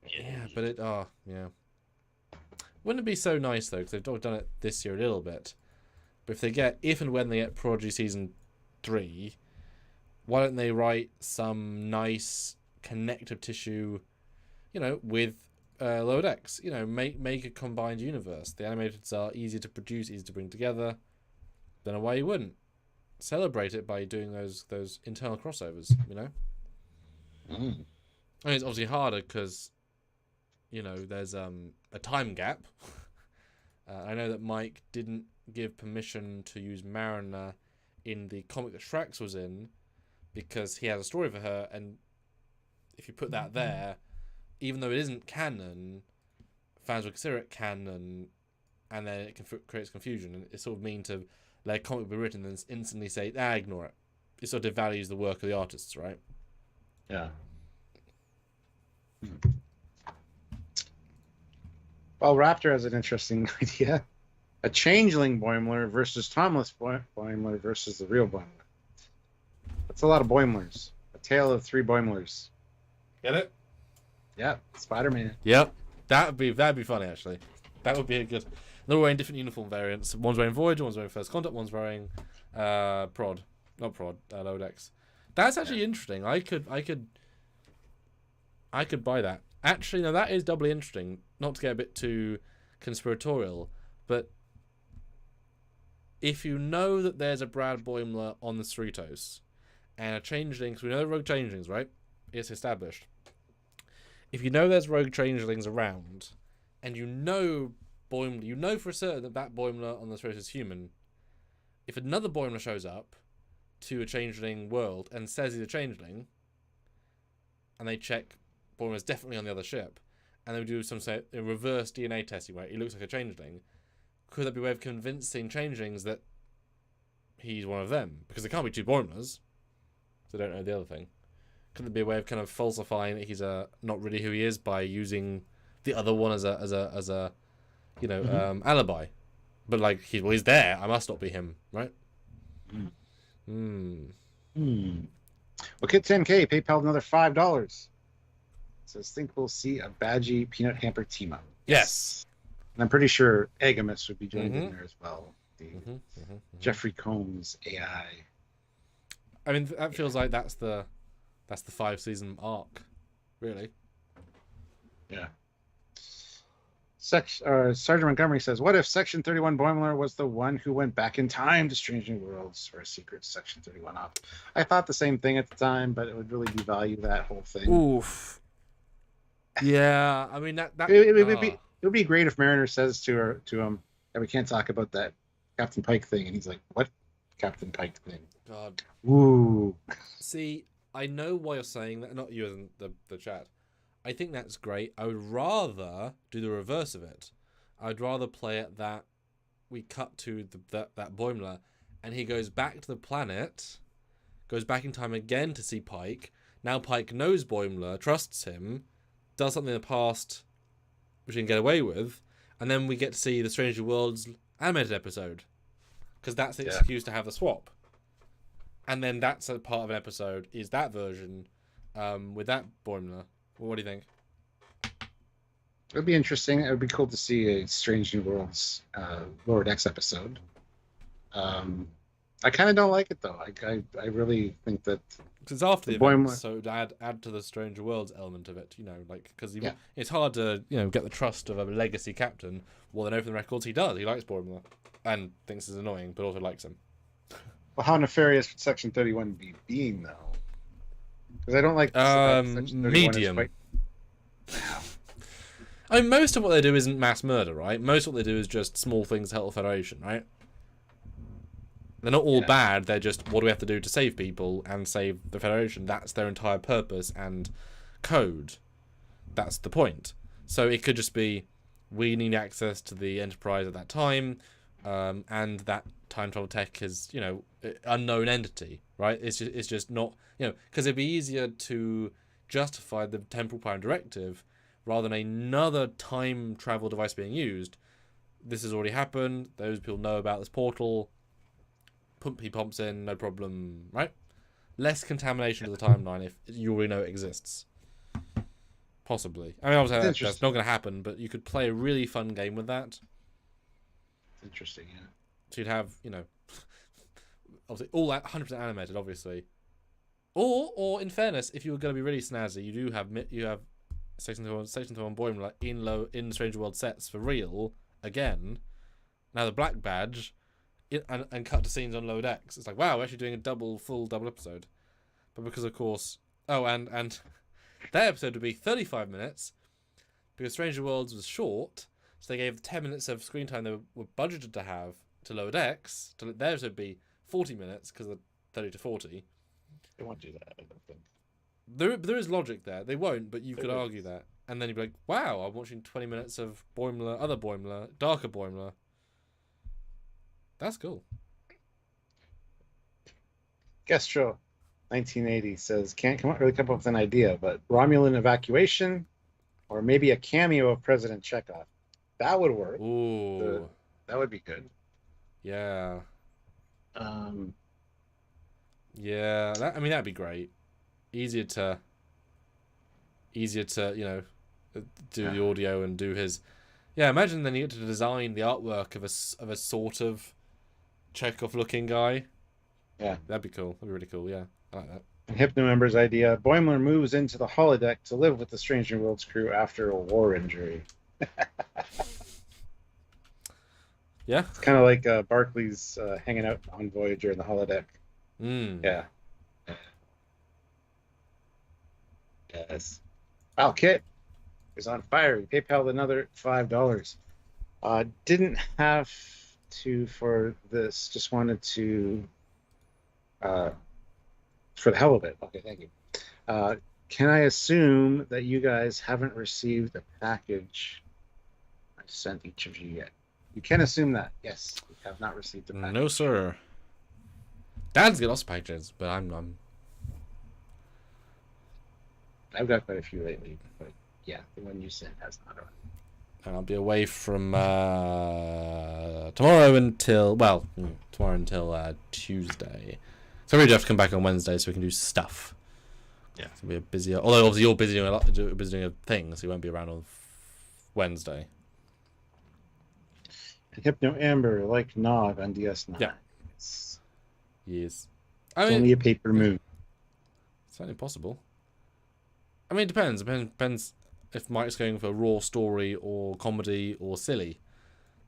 Yeah, but wouldn't it be so nice though? Because they've done it this year a little bit. But if and when they get Prodigy season 3, why don't they write some nice connective tissue, with Lower Decks? Make a combined universe. The animateds are easy to produce, easy to bring together. Then why you wouldn't celebrate it by doing those internal crossovers? I mean, it's obviously harder because there's a time gap. I know that Mike didn't give permission to use Mariner in the comic that Shrax was in because he has a story for her, and if you put that there, even though it isn't canon, fans will consider it canon, and then it creates confusion, and it's sort of mean to let a comic be written and then instantly say, ignore it. It sort of devalues the work of the artists, right? Yeah. Well, Raptor has an interesting idea. A changeling Boimler versus Tomless Boimler versus the real Boimler. That's a lot of Boimlers. A tale of 3 Boimlers. Get it? Yeah, Spider-Man. Yep. That'd be funny, actually. That would be a good... They're wearing different uniform variants. One's wearing Voyager, one's wearing First Contact, one's wearing Lower Decks. That's actually interesting. I could buy that. Actually, no, that is doubly interesting. Not to get a bit too conspiratorial, but if you know that there's a Brad Boimler on the Cerritos and a changeling, because we know the rogue changelings, right? It's established. If you know there's rogue changelings around, and you know Boimler, you know for a certain that Boimler on the space is human. If another Boimler shows up to a changeling world and says he's a changeling, and they check Boimler's definitely on the other ship, and they do some say a reverse DNA testing where he looks like a changeling, could that be a way of convincing changelings that he's one of them? Because there can't be two Boimlers, so they don't know the other thing. Could there be a way of kind of falsifying that he's not really who he is by using the other one as a alibi? But like he's there, I must not be him, right? Well, Kid 10K PayPal another $5. Says think we'll see a Badgie Peanut Hamper team up. Yes. And I'm pretty sure Agamus would be joined in there as well. Jeffrey Combs AI. I mean, that feels like that's the 5-season arc, really. Yeah. Sergeant Montgomery says, what if Section 31 Boimler was the one who went back in time to Strange New Worlds for a secret Section 31 op? I thought the same thing at the time, but it would really devalue that whole thing. Oof. Yeah, I mean that it would be great if Mariner says to him, "Yeah, we can't talk about that Captain Pike thing," and he's like, "What Captain Pike thing?" God. Ooh. See, I know why you're saying that. Not you as the chat. I think that's great. I would rather do the reverse of it. I'd rather play it that we cut to that Boimler, and he goes back to the planet, goes back in time again to see Pike. Now Pike knows Boimler, trusts him, does something in the past which he can get away with, and then we get to see the Strange New Worlds animated episode. Because that's the excuse to have the swap. And then that's a part of an episode, is that version with that Boimler. What do you think? It would be interesting. It would be cool to see a Strange New Worlds Lower Decks episode. I kind of don't like it, though. I really think that... Because after the event, so add to the Stranger Worlds element of it, because it's hard to, get the trust of a legacy captain. Well, they know from the records he does. He likes Boimler and thinks he's annoying, but also likes him. Well, how nefarious would Section 31 be being, though? Because I don't like medium. I mean, most of what they do isn't mass murder, right? Most of what they do is just small things to help the Federation, right? They're not all bad. They're just, what do we have to do to save people and save the Federation? That's their entire purpose and code. That's the point. So it could just be, we need access to the Enterprise at that time, and that time travel tech is, unknown entity, right? It's just not, because it'd be easier to justify the Temporal Prime Directive rather than another time travel device being used. This has already happened. Those people know about this portal. He pumps in, no problem, right? Less contamination to the timeline if you already know it exists. Possibly. I mean, obviously that's not going to happen, but you could play a really fun game with that. It's interesting, yeah. So you'd have, obviously all that 100% animated, obviously. Or in fairness, if you were going to be really snazzy, you have Section 31 Boimler in Stranger World sets for real again. Now the Black Badge. And cut to scenes on Lower Decks. It's like, wow, we're actually doing a full double episode. But because, of course... Oh, and that episode would be 35 minutes, because Stranger Worlds was short, so they gave 10 minutes of screen time they were budgeted to have to Lower Decks, to let their episode be 40 minutes, because of 30 to 40. They won't do that, I don't think. There is logic there. They won't, but you could argue that. And then you'd be like, wow, I'm watching 20 minutes of Boimler, other Boimler, darker Boimler. That's cool. Gestro 1980 says, can't really come up with an idea, but Romulan evacuation or maybe a cameo of President Chekhov. That would work. Ooh. That would be good. Yeah. Yeah, that'd be great. Easier to do the audio and do his... Yeah, imagine then you get to design the artwork of a sort of Chekhov-looking guy. Yeah. That'd be cool. That'd be really cool, yeah. I like that. And Hypno member's idea, Boimler moves into the holodeck to live with the Strange New Worlds crew after a war injury. Yeah. It's kind of like Barclay's hanging out on Voyager in the holodeck. Yeah. Yes. Wow, Kit. is on fire. He PayPal another $5. Didn't have to for this. Just wanted to, for the hell of it. Okay, thank you. Can I assume that you guys haven't received a package I sent each of you yet? You can assume that. Yes, we have not received a package. No, sir. Dad's got lots of packages, but I'm. I've got quite a few lately, but yeah, the one you sent has not arrived. And I'll be away from tomorrow until Tuesday. So we really do have to come back on Wednesday so we can do stuff. Yeah, it's gonna be a busier. Although obviously you're busy doing a thing, so you won't be around on Wednesday. And Hypno Amber like Nog on DS9. Yeah. Yes. Yes. It's only a paper moon. It's certainly possible. I mean, it depends. Depends if Mike's going for raw story or comedy or silly.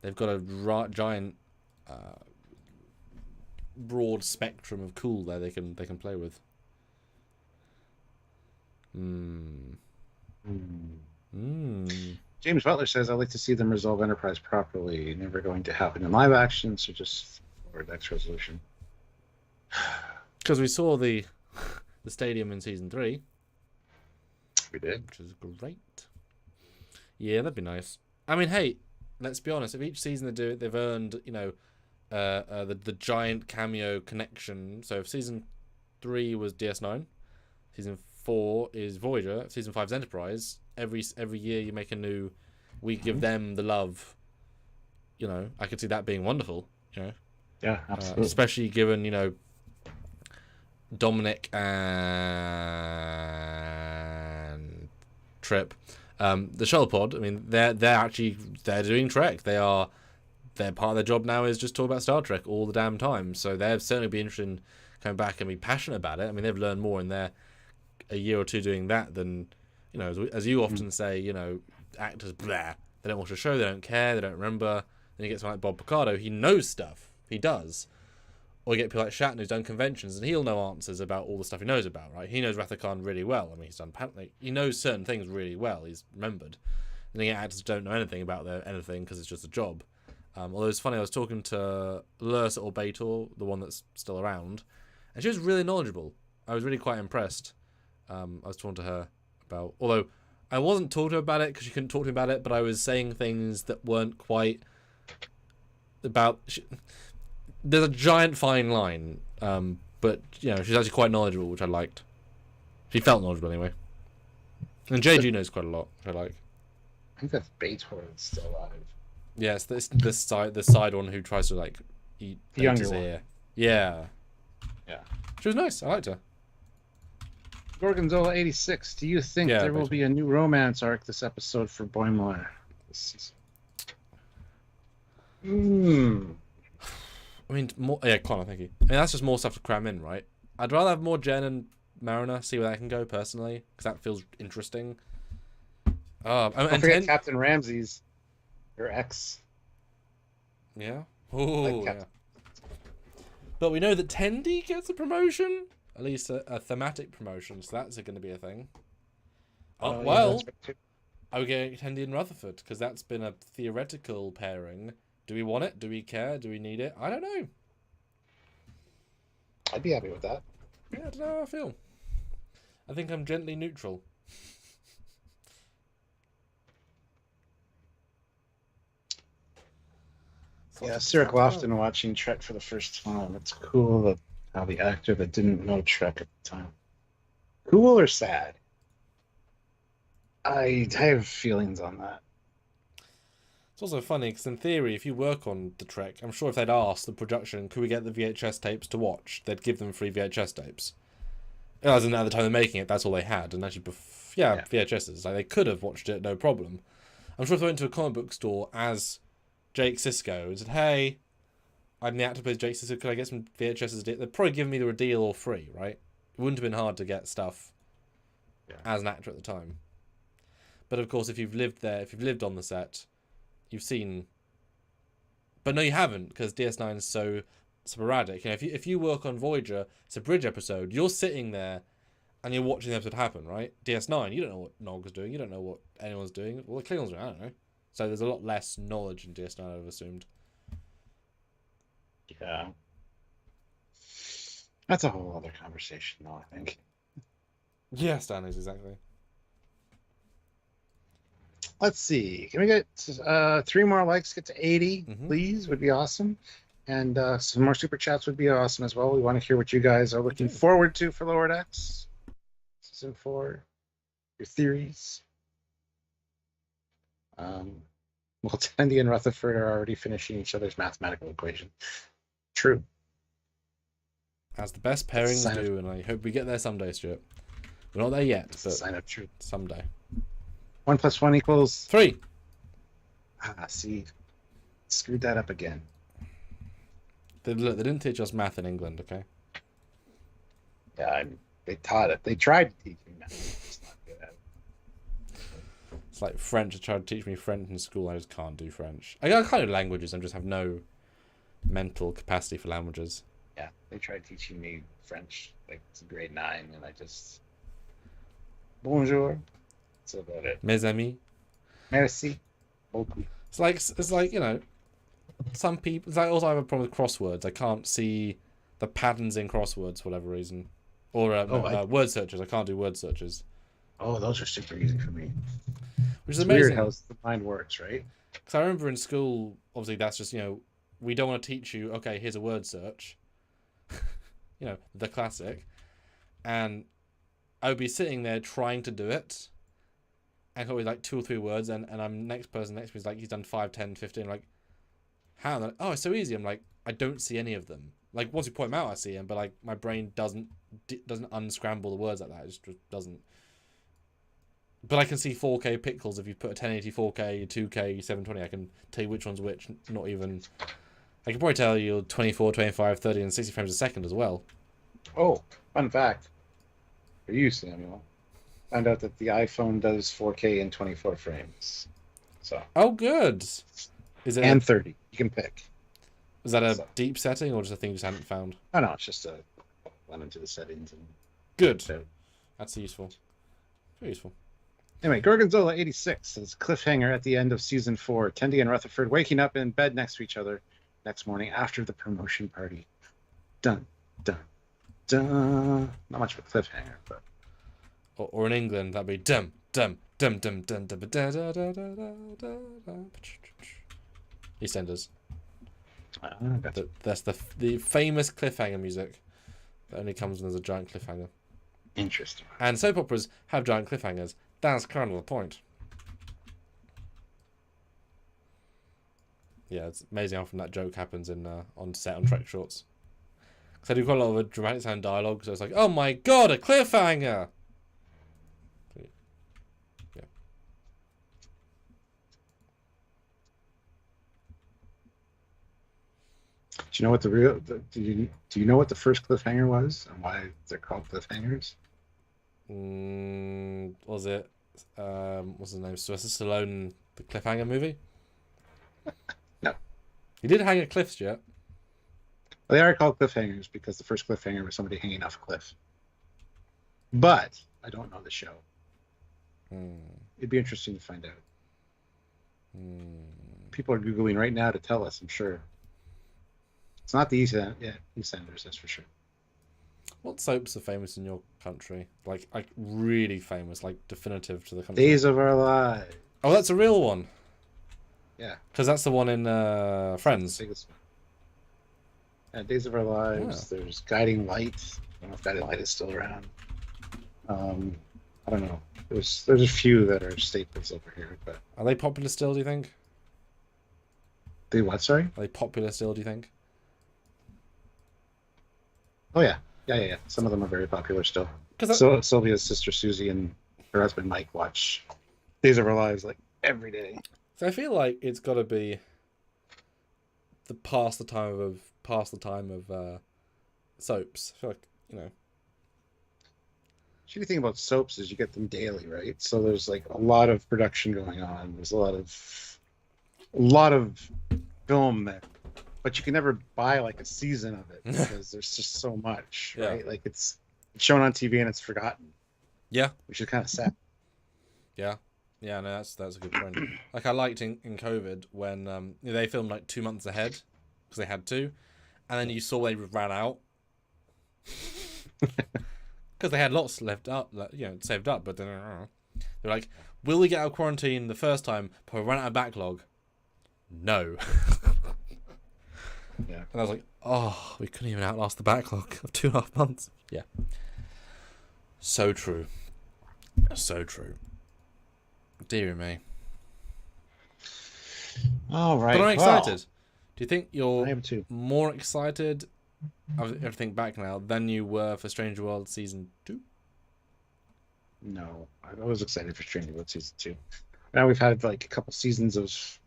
They've got a giant, broad spectrum of cool there they can play with. James Butler says, I'd like to see them resolve Enterprise properly. Never going to happen in live action, so just forward X resolution. Because we saw the stadium in season 3. We did. Which is great. Yeah, that'd be nice. I mean, hey, let's be honest. If each season they do it, they've earned, the giant cameo connection. So if season 3 was DS9, season 4 is Voyager, season 5 is Enterprise. Every year you make a new. We give them the love. I could see that being wonderful. Yeah, absolutely. Especially given Dominic and Trip, the shuttle pod. I mean, they're doing Trek. They're part of their job now is just talk about Star Trek all the damn time. So they'll certainly be interested in coming back and be passionate about it. I mean, they've learned more in a year or two doing that than as you often say. Actors blah. They don't watch a show. They don't care. They don't remember. Then you get someone like Bob Picardo. He knows stuff. He does. Or you get people like Shatner who's done conventions and he'll know answers about all the stuff he knows about, right? He knows Rathacon really well. I mean, he's done he knows certain things really well. He's remembered. And then you get actors who don't know anything about anything because it's just a job. Although it's funny, I was talking to Lursa or Baitor, the one that's still around, and she was really knowledgeable. I was really quite impressed. I was talking to her about, although I wasn't talking to her about it because she couldn't talk to me about it, but I was saying things that weren't quite about. There's a giant fine line, but she's actually quite knowledgeable, which I liked. She felt knowledgeable anyway. And JG knows quite a lot, which I like. I think that's Baitor that's still alive. Yes, this side one who tries to eat the younger his one. ear. Yeah. She was nice. I liked her. Gorgonzola 86. Do you think there will be a new romance arc this episode for Boimler this season? I mean, more. Yeah, Connor, thank you. I mean, that's just more stuff to cram in, right? I'd rather have more Jen and Mariner, see where that can go personally, because that feels interesting. Don't forget Captain Ramsey's your ex. Yeah. Oh, yeah. But we know that Tendi gets a promotion, at least a thematic promotion, so that's going to be a thing. Are we getting Tendi and Rutherford? Because that's been a theoretical pairing. Do we want it? Do we care? Do we need it? I don't know. I'd be happy with that. Yeah, I don't know how I feel. I think I'm gently neutral. Yeah, Sarah Lofton watching Trek for the first time. It's cool that how the actor that didn't know Trek at the time. Cool or sad? I have feelings on that. It's also funny because in theory, if you work on the Trek, I'm sure if they'd asked the production, could we get the VHS tapes to watch, they'd give them free VHS tapes. As in at the time of making it, that's all they had. And actually, VHSs. They could have watched it, no problem. I'm sure if they went to a comic book store as Jake Sisko and said, hey, I'm the actor who plays Jake Sisko, could I get some VHSs? They'd probably give me either a deal or free, right? It wouldn't have been hard to get stuff as an actor at the time. But of course, if you've lived there, if you've lived on the set, you've seen. But no, you haven't, because DS9 is so sporadic. If you work on Voyager, it's a bridge episode. You're sitting there and you're watching the episode happen, right? DS9, you don't know what Nog is doing. You don't know what anyone's doing. Well, the Klingons are doing, I don't know. So there's a lot less knowledge in DS9, I've assumed. Yeah. That's a whole other conversation, though, I think. Yeah, Stanley's exactly. Let's see. Can we get 3 more likes? Get to 80, please. Would be awesome. And some more super chats would be awesome as well. We want to hear what you guys are looking forward to for Lower Decks Season 4. Your theories. Well, Tandy and Rutherford are already finishing each other's mathematical equation. True. As the best pairings do, and I hope we get there someday, Stuart. We're not there yet, but sign of truth. Someday. 1 + 1 = 3. See. Screwed that up again. Look, they didn't teach us math in England, okay? Yeah, they taught it. They tried to teach me math. It's not good at it. It's like French. They tried to teach me French in school. I just can't do French. I kind of languages. I just have no mental capacity for languages. Yeah, they tried teaching me French like to grade 9, and I just bonjour. That's about it. Mes amis. Merci beaucoup. It's like you know, some people. It's like also I have a problem with crosswords. I can't see the patterns in crosswords for whatever reason, or word searches. I can't do word searches. Oh, those are super easy for me. Which is amazing. Weird how the mind works, right? Because I remember in school, obviously that's just, you know, we don't want to teach you, okay, here's a word search. You know, the classic. And I would be sitting there trying to do it. And probably like 2 or 3 words, and I'm next person next to me is like, he's done 5, 10, 15. I'm like, how? Like, oh, it's so easy. I'm like, I don't see any of them. Like, once you point them out, I see them, but like, my brain doesn't unscramble the words like that. It just doesn't. But I can see 4K pixels if you put a 1080 4K, 2K, 720. I can tell you which one's which. Not even. I can probably tell you 24, 25, 30, and 60 frames a second as well. Oh, fun fact for you, Samuel. Found out that the iPhone does 4K in 24 frames. So. Oh, good. Is it? And 30. You can pick. Is that a deep setting or just a thing you just hadn't found? Oh no, it's just went into the settings and. Good. That's useful. Very useful. Anyway, Gorgonzola 86 says cliffhanger at the end of season 4. Tendi and Rutherford waking up in bed next to each other next morning after the promotion party. Dun, dun, dun. Not much of a cliffhanger, but. Or in England, that'd be dum, dum, dum, dum, dum, dum, da, da, da, da, da, da. EastEnders. That's the famous cliffhanger music that only comes when there's a giant cliffhanger. Interesting. And soap operas have giant cliffhangers. That's kind of the point. Yeah, it's amazing how often that joke happens in on set on Trekyards. Because I do quite a lot of dramatic sound dialogue, so it's like, oh my god, a cliffhanger! Yeah. Do you know what do you know what the first cliffhanger was and why they're called cliffhangers? Was it what's his name? Sylvester Stallone, the cliffhanger movie? No. He did hang a cliff, Stuart. Well, they are called cliffhangers because the first cliffhanger was somebody hanging off a cliff. But I don't know the show. It'd be interesting to find out. People are Googling right now to tell us, I'm sure. It's not the EastEnders, that's for sure. What soaps are famous in your country? Like really famous, like definitive to the country? Days of Our Lives. Oh, that's a real one. Yeah. Because that's the one in Friends. Yeah, Days of Our Lives. Yeah. There's Guiding Light. I don't know if Guiding Light is still around. I don't know. There's a few that are staples over here, but are they popular still? Do you think? They what? Sorry. Are they popular still? Do you think? Oh yeah. Yeah. Some of them are very popular still. So Sylvia's sister Susie and her husband Mike watch Days of Our Lives like every day. So I feel like it's got to be the past the time of soaps. I feel like, you know. The shitty thing about soaps is you get them daily, right? So there's like a lot of production going on. There's a lot of film there. But you can never buy like a season of it because there's just so much, right? Like it's It's shown on TV and it's forgotten. Yeah. Which is kind of sad. Yeah. Yeah, no, that's a good point. Like, I liked in COVID when they filmed like 2 months ahead because they had to, and then you saw they ran out because they had lots left up, saved up. But then they're like, "Will we get out of quarantine the first time, but we run out of backlog?" No. Yeah. And I was like, "Oh, we couldn't even outlast the backlog of 2.5 months." Yeah. So true. So true. Dear me. All right. But I'm excited. Do you think you're more excited of everything back now than you were for Stranger World Season 2? No. I was excited for Stranger World Season 2. Now we've had like a couple seasons of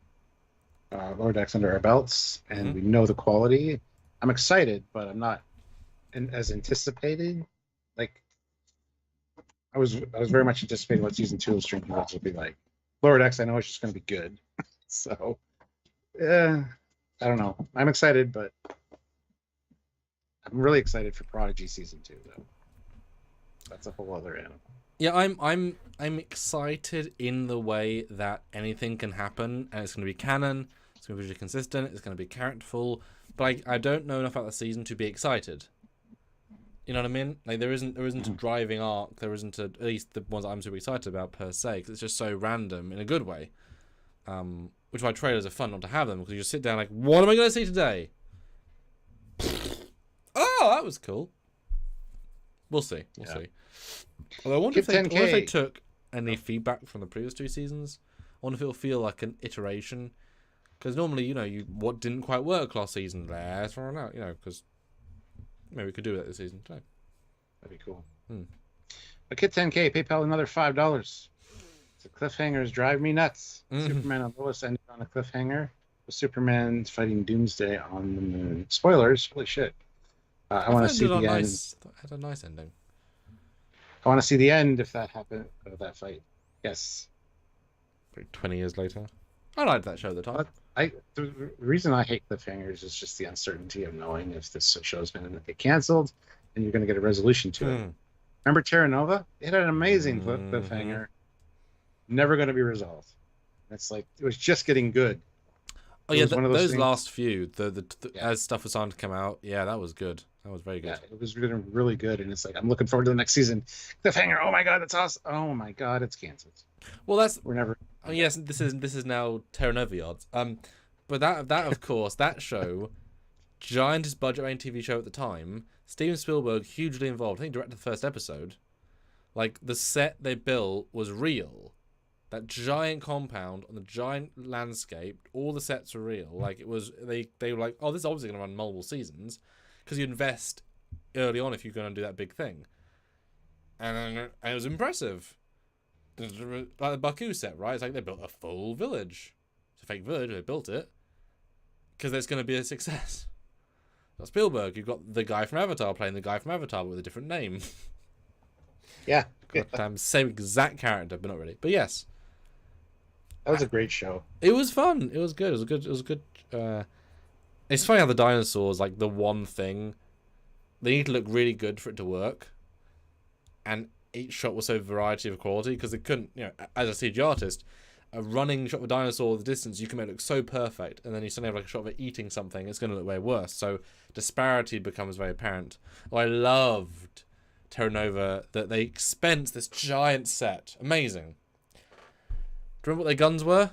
Lower Decks under our belts, and we know the quality. I'm excited, but I'm not as anticipated. Like, I was very much anticipating what Season 2 of Stranger Worlds would be like. Lower Decks, I know it's just going to be good. So, I don't know. I'm excited, but I'm really excited for Prodigy Season 2, though. That's a whole other animal. Yeah, I'm excited in the way that anything can happen, and it's going to be canon. It's going to be visually consistent. It's going to be characterful. But I don't know enough about the season to be excited. You know what I mean? Like, there isn't a driving arc. There isn't at least the ones I'm super excited about per se, because it's just so random in a good way. Which is why trailers are fun not to have them, because you just sit down like, what am I going to see today? Oh, that was cool. We'll see. We'll see. Although I wonder if they took any feedback from the previous 2 seasons. I wonder if it'll feel like an iteration. Because normally, what didn't quite work last season, let's run out, because maybe we could do that this season too. That'd be cool. A Kit 10K, PayPal another $5. The cliffhangers drive me nuts. Superman and Lois ended on a cliffhanger with Superman fighting Doomsday on the moon. Spoilers, holy shit. I want to see the end. It had a nice ending. I want to see the end if that happened, of that fight. Yes. Like 20 years later. I liked that show at the time. The reason I hate cliffhangers is just the uncertainty of knowing if this show's going to get canceled and you're going to get a resolution to it. Remember Terra Nova? It had an amazing cliffhanger. Never going to be resolved. It's like, it was just getting good. Oh yeah, those last few, as stuff was starting to come out, that was good. That was very good. Yeah, it was really good, and it's like, I'm looking forward to the next season. Cliffhanger, oh my god, that's awesome. Oh my god, it's canceled. Well, we're never. Oh yes, this is now Terra Nova Yards. But that of course, that show, giantest budget main TV show at the time. Steven Spielberg hugely involved. I think directed the first episode. Like, the set they built was real. That giant compound on the giant landscape, all the sets were real. Like, it was, they were like, oh, this is obviously going to run multiple seasons, because you invest early on if you're going to do that big thing. And it was impressive. Like the Baku set, right? It's like they built a full village. It's a fake village, they built it because it's going to be a success. Got Spielberg, you've got the guy from Avatar playing the guy from Avatar with a different name. Yeah. Same exact character, but not really. But yes. That was a great show. It was fun. It was good. It was good. It's funny how the dinosaurs, like, the one thing, they need to look really good for it to work. And each shot was so variety of quality, because they couldn't, as a CG artist, a running shot of a dinosaur at the distance, you can make it look so perfect, and then you suddenly have like a shot of it eating something, it's going to look way worse. So disparity becomes very apparent. Oh, I loved Terra Nova that they expensed this giant set. Amazing. Do you remember what their guns were?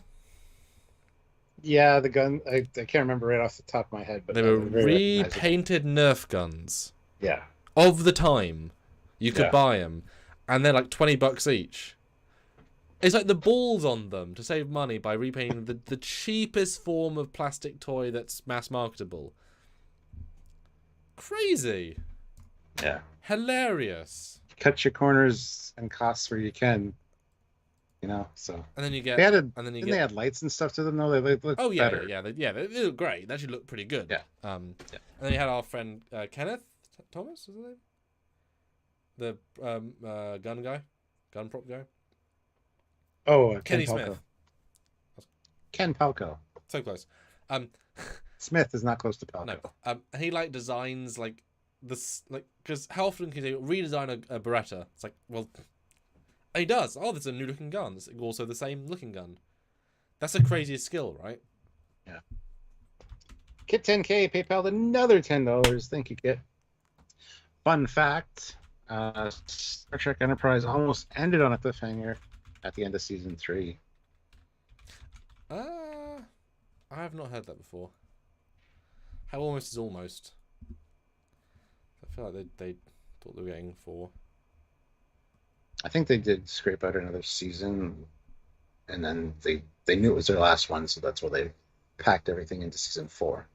Yeah, the gun, I can't remember right off the top of my head, but they were repainted Nerf guns. Yeah. Of the time. You could buy them. And they're like $20 each. It's like the balls on them to save money by repainting the cheapest form of plastic toy that's mass marketable. Crazy. Yeah. Hilarious. Cut your corners and costs where you can. So. And then you get. They had lights and stuff to them. No, they looked better. They look great. They actually look pretty good. Yeah. And then you had our friend Kenneth Thomas, was his name? The gun prop guy. Oh, Kenny Smith. Ken Palco. So close. Smith is not close to Palco. No. He like designs like this, like, because how often can you redesign a Beretta? It's like, well, and he does. Oh, there's a new looking gun. It's also the same looking gun. That's the craziest skill, right? Yeah. Kit 10K PayPal another $10. Thank you, Kit. Fun fact: Star Trek Enterprise almost ended on a cliffhanger at the end of season 3. I have not heard that before. How almost is almost? I feel like they thought they were getting 4. I think they did scrape out another season, and then they knew it was their last one, so that's why they packed everything into season 4.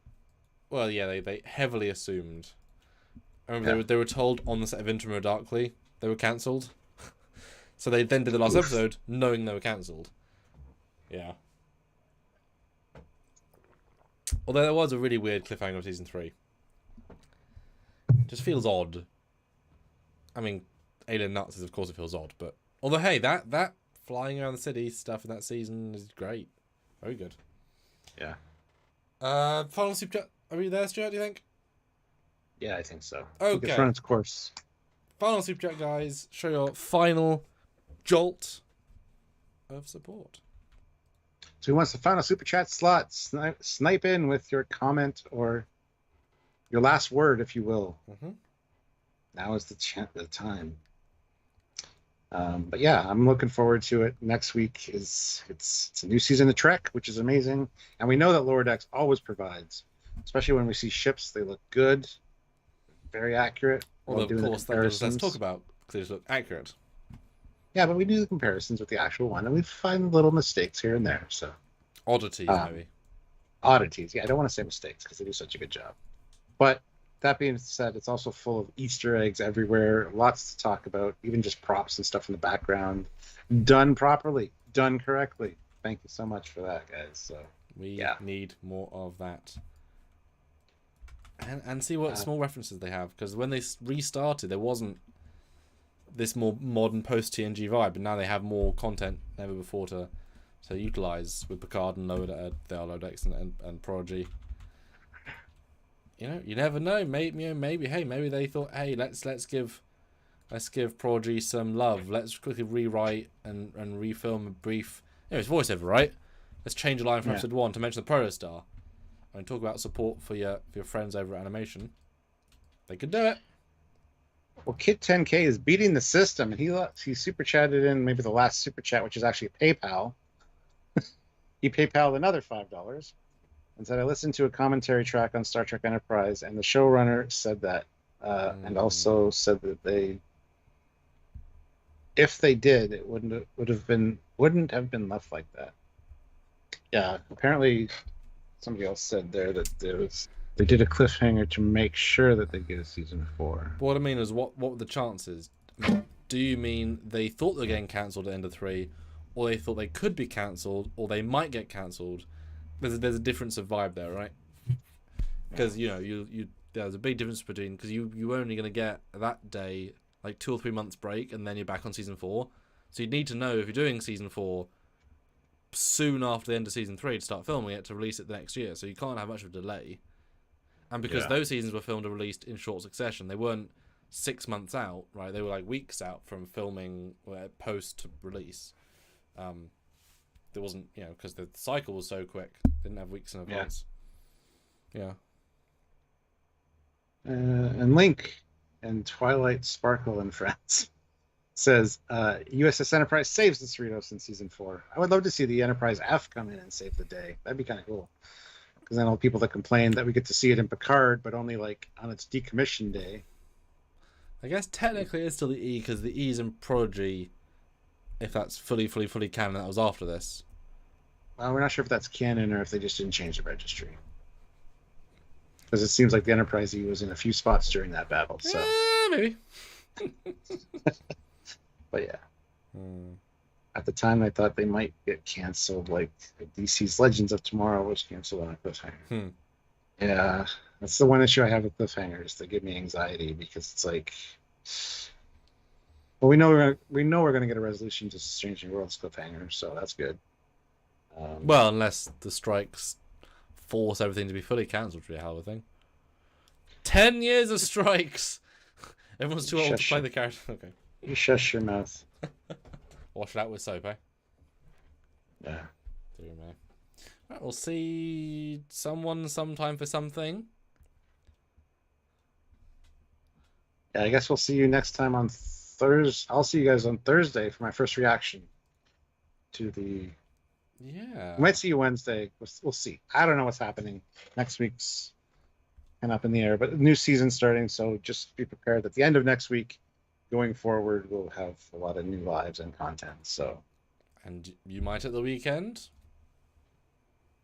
Well, yeah, they heavily assumed. I remember they were told on the set of Intimo Darkly they were cancelled. So they then did the last episode knowing they were cancelled. Yeah. Although there was a really weird cliffhanger of season 3. Just feels odd. I mean, Alien Nazis, of course it feels odd, but... Although, hey, that flying around the city stuff in that season is great. Very good. Yeah. Final super chat. Are we there, Stuart, do you think? Yeah, I think so. Okay. It's run its course. Final super chat, guys. Show your final jolt of support. So who wants the final super chat slot? Snipe in with your comment or your last word, if you will. Mm-hmm. Now is the time. But yeah, I'm looking forward to it. Next week it's a new season of Trek, which is amazing, and we know that Lower Decks always provides, especially when we see ships. They look good, very accurate. Although of course, let's talk about because they look accurate. Yeah, but we do the comparisons with the actual one, and we find little mistakes here and there. So oddities, maybe. Oddities. Yeah, I don't want to say mistakes because they do such a good job. But that being said, it's also full of Easter eggs everywhere. Lots to talk about, even just props and stuff in the background. Done properly, done correctly. Thank you so much for that, guys. So we need more of that. And see what small references they have, because when they restarted, there wasn't this more modern post-TNG vibe, and now they have more content than ever before to utilize with Picard and Lower Decks and Prodigy. You know, you never know. Maybe they thought, hey, let's give Prodigy some love. Let's quickly rewrite and refilm a brief. It's voiceover, right? Let's change a line from episode 1 to mention the Protostar, and talk about support for your friends over at Animation. They could do it. Well, Kit 10K is beating the system, and he super chatted in maybe the last super chat, which is actually PayPal. He PayPal'd another $5 and said, I listened to a commentary track on Star Trek Enterprise, and the showrunner said that, and also said that if they did, it wouldn't have been left like that. Yeah, apparently somebody else said there that they did a cliffhanger to make sure that they get a season 4. What I mean is, what were the chances? Do you mean they thought they were getting cancelled at the end of 3, or they thought they could be cancelled, or they might get cancelled? There's a difference of vibe there, right? Because there's a big difference between, because you only going to get that day like 2 or 3 months break, and then you're back on season 4. So you need to know if you're doing season 4 soon after the end of season 3 to start filming it to release it the next year. So you can't have much of a delay. And because those seasons were filmed and released in short succession, they weren't 6 months out, right? They were like weeks out from filming post release. There wasn't, because the cycle was so quick, didn't have weeks in advance. Yeah. And Link and Twilight Sparkle and Friends says USS Enterprise saves the Cerritos in season 4. I would love to see the Enterprise F come in and save the day. That'd be kind of cool. Because I know people that complain that we get to see it in Picard, but only like on its decommission day. I guess technically it's still the E, because the E's in Prodigy, if that's fully canon, that was after this. Well, we're not sure if that's canon or if they just didn't change the registry. Because it seems like the Enterprise E was in a few spots during that battle. So maybe. But yeah. At the time, I thought they might get canceled, like DC's Legends of Tomorrow was canceled on a cliffhanger. Yeah, that's the one issue I have with cliffhangers. They give me anxiety because it's like, well, we know we're gonna get a resolution to Strange New Worlds cliffhanger, so that's good. Well, unless the strikes force everything to be fully cancelled, for a hell of a thing. 10 years of strikes. Everyone's too old to play the character. Okay. You shush your mouth. Wash it out with soap, eh? Yeah. Dear me. Right, we'll see someone sometime for something. Yeah, I guess we'll see you next time on Thursday. I'll see you guys on Thursday for my first reaction to the... Yeah. I might see you Wednesday. We'll see. I don't know what's happening. Next week's kind of up in the air, but the new season starting, so just be prepared. At the end of next week, going forward, we'll have a lot of new lives and content. So, and you might at the weekend.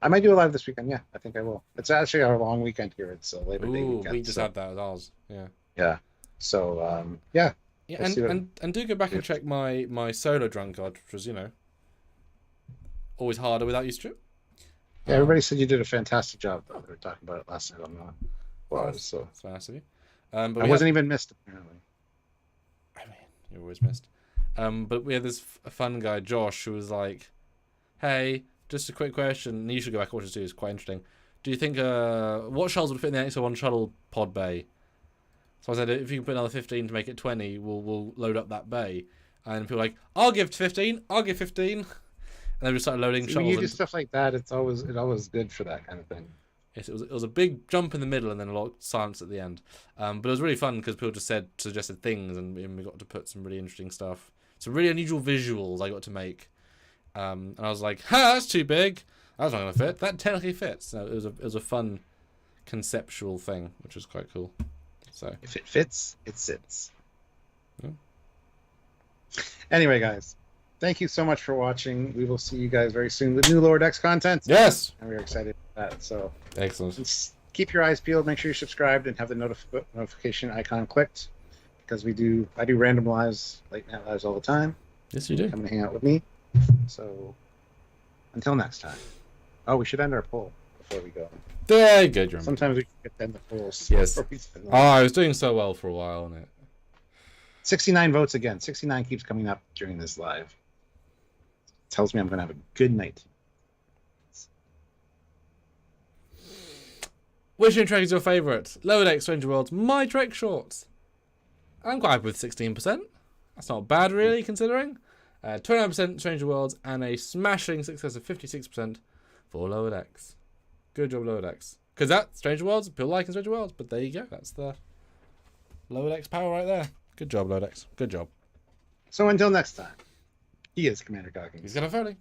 I might do a live this weekend. Yeah, I think I will. It's actually our long weekend here. It's a Labor Day weekend. We just had that as ours. Yeah. Yeah. So, yeah. Yeah, and do go back and check my solo drunk card, which was, always harder without Ustream. Yeah, everybody said you did a fantastic job, though. They were talking about it last night on the so that's nice of you. But I wasn't even missed, apparently. I mean, you're always missed. But we had this fun guy, Josh, who was like, hey, just a quick question, and you should go back and watch this too, it's quite interesting. Do you think, what shuttles would fit in the XO1 shuttle pod bay? So I said, if you can put another 15 to make it 20, we'll load up that bay. And people were like, I'll give 15, I'll give 15. And then we started loading shuttles. When you do stuff like that, it's always good for that kind of thing. Yes, it was a big jump in the middle and then a lot of silence at the end. But it was really fun because people just suggested things, and we got to put some really interesting stuff. Some really unusual visuals I got to make. And I was like, that's too big. That's not going to fit. That technically fits. So it was a fun conceptual thing, which was quite cool. So if it fits, it sits. Yeah. Anyway, guys, thank you so much for watching. We will see you guys very soon with new Lower Decks content. Yes. And we're excited about that. So excellent. Keep your eyes peeled. Make sure you're subscribed and have the notification icon clicked, because I do random lives, late night lives all the time. Yes, you do. Come and hang out with me. So until next time. Oh, we should end our poll before we go. Yeah, good. Jeremy. Sometimes we get to end the polls. Yes. I was doing so well for a while on it. 69 votes again. 69 keeps coming up during this live. Tells me I'm going to have a good night. Which new track is your favourite? Lower Decks, Stranger Worlds, My Trek Shorts. I'm quite happy with 16%. That's not bad, really, considering. 29% Stranger Worlds, and a smashing success of 56% for Lower Decks. Good job, Lower Decks. Because that, Stranger Worlds, people like Stranger Worlds, but there you go. That's the Lower Decks power right there. Good job, Lower Decks. Good job. So until next time, he is Commander Goggins. He's going to Foley.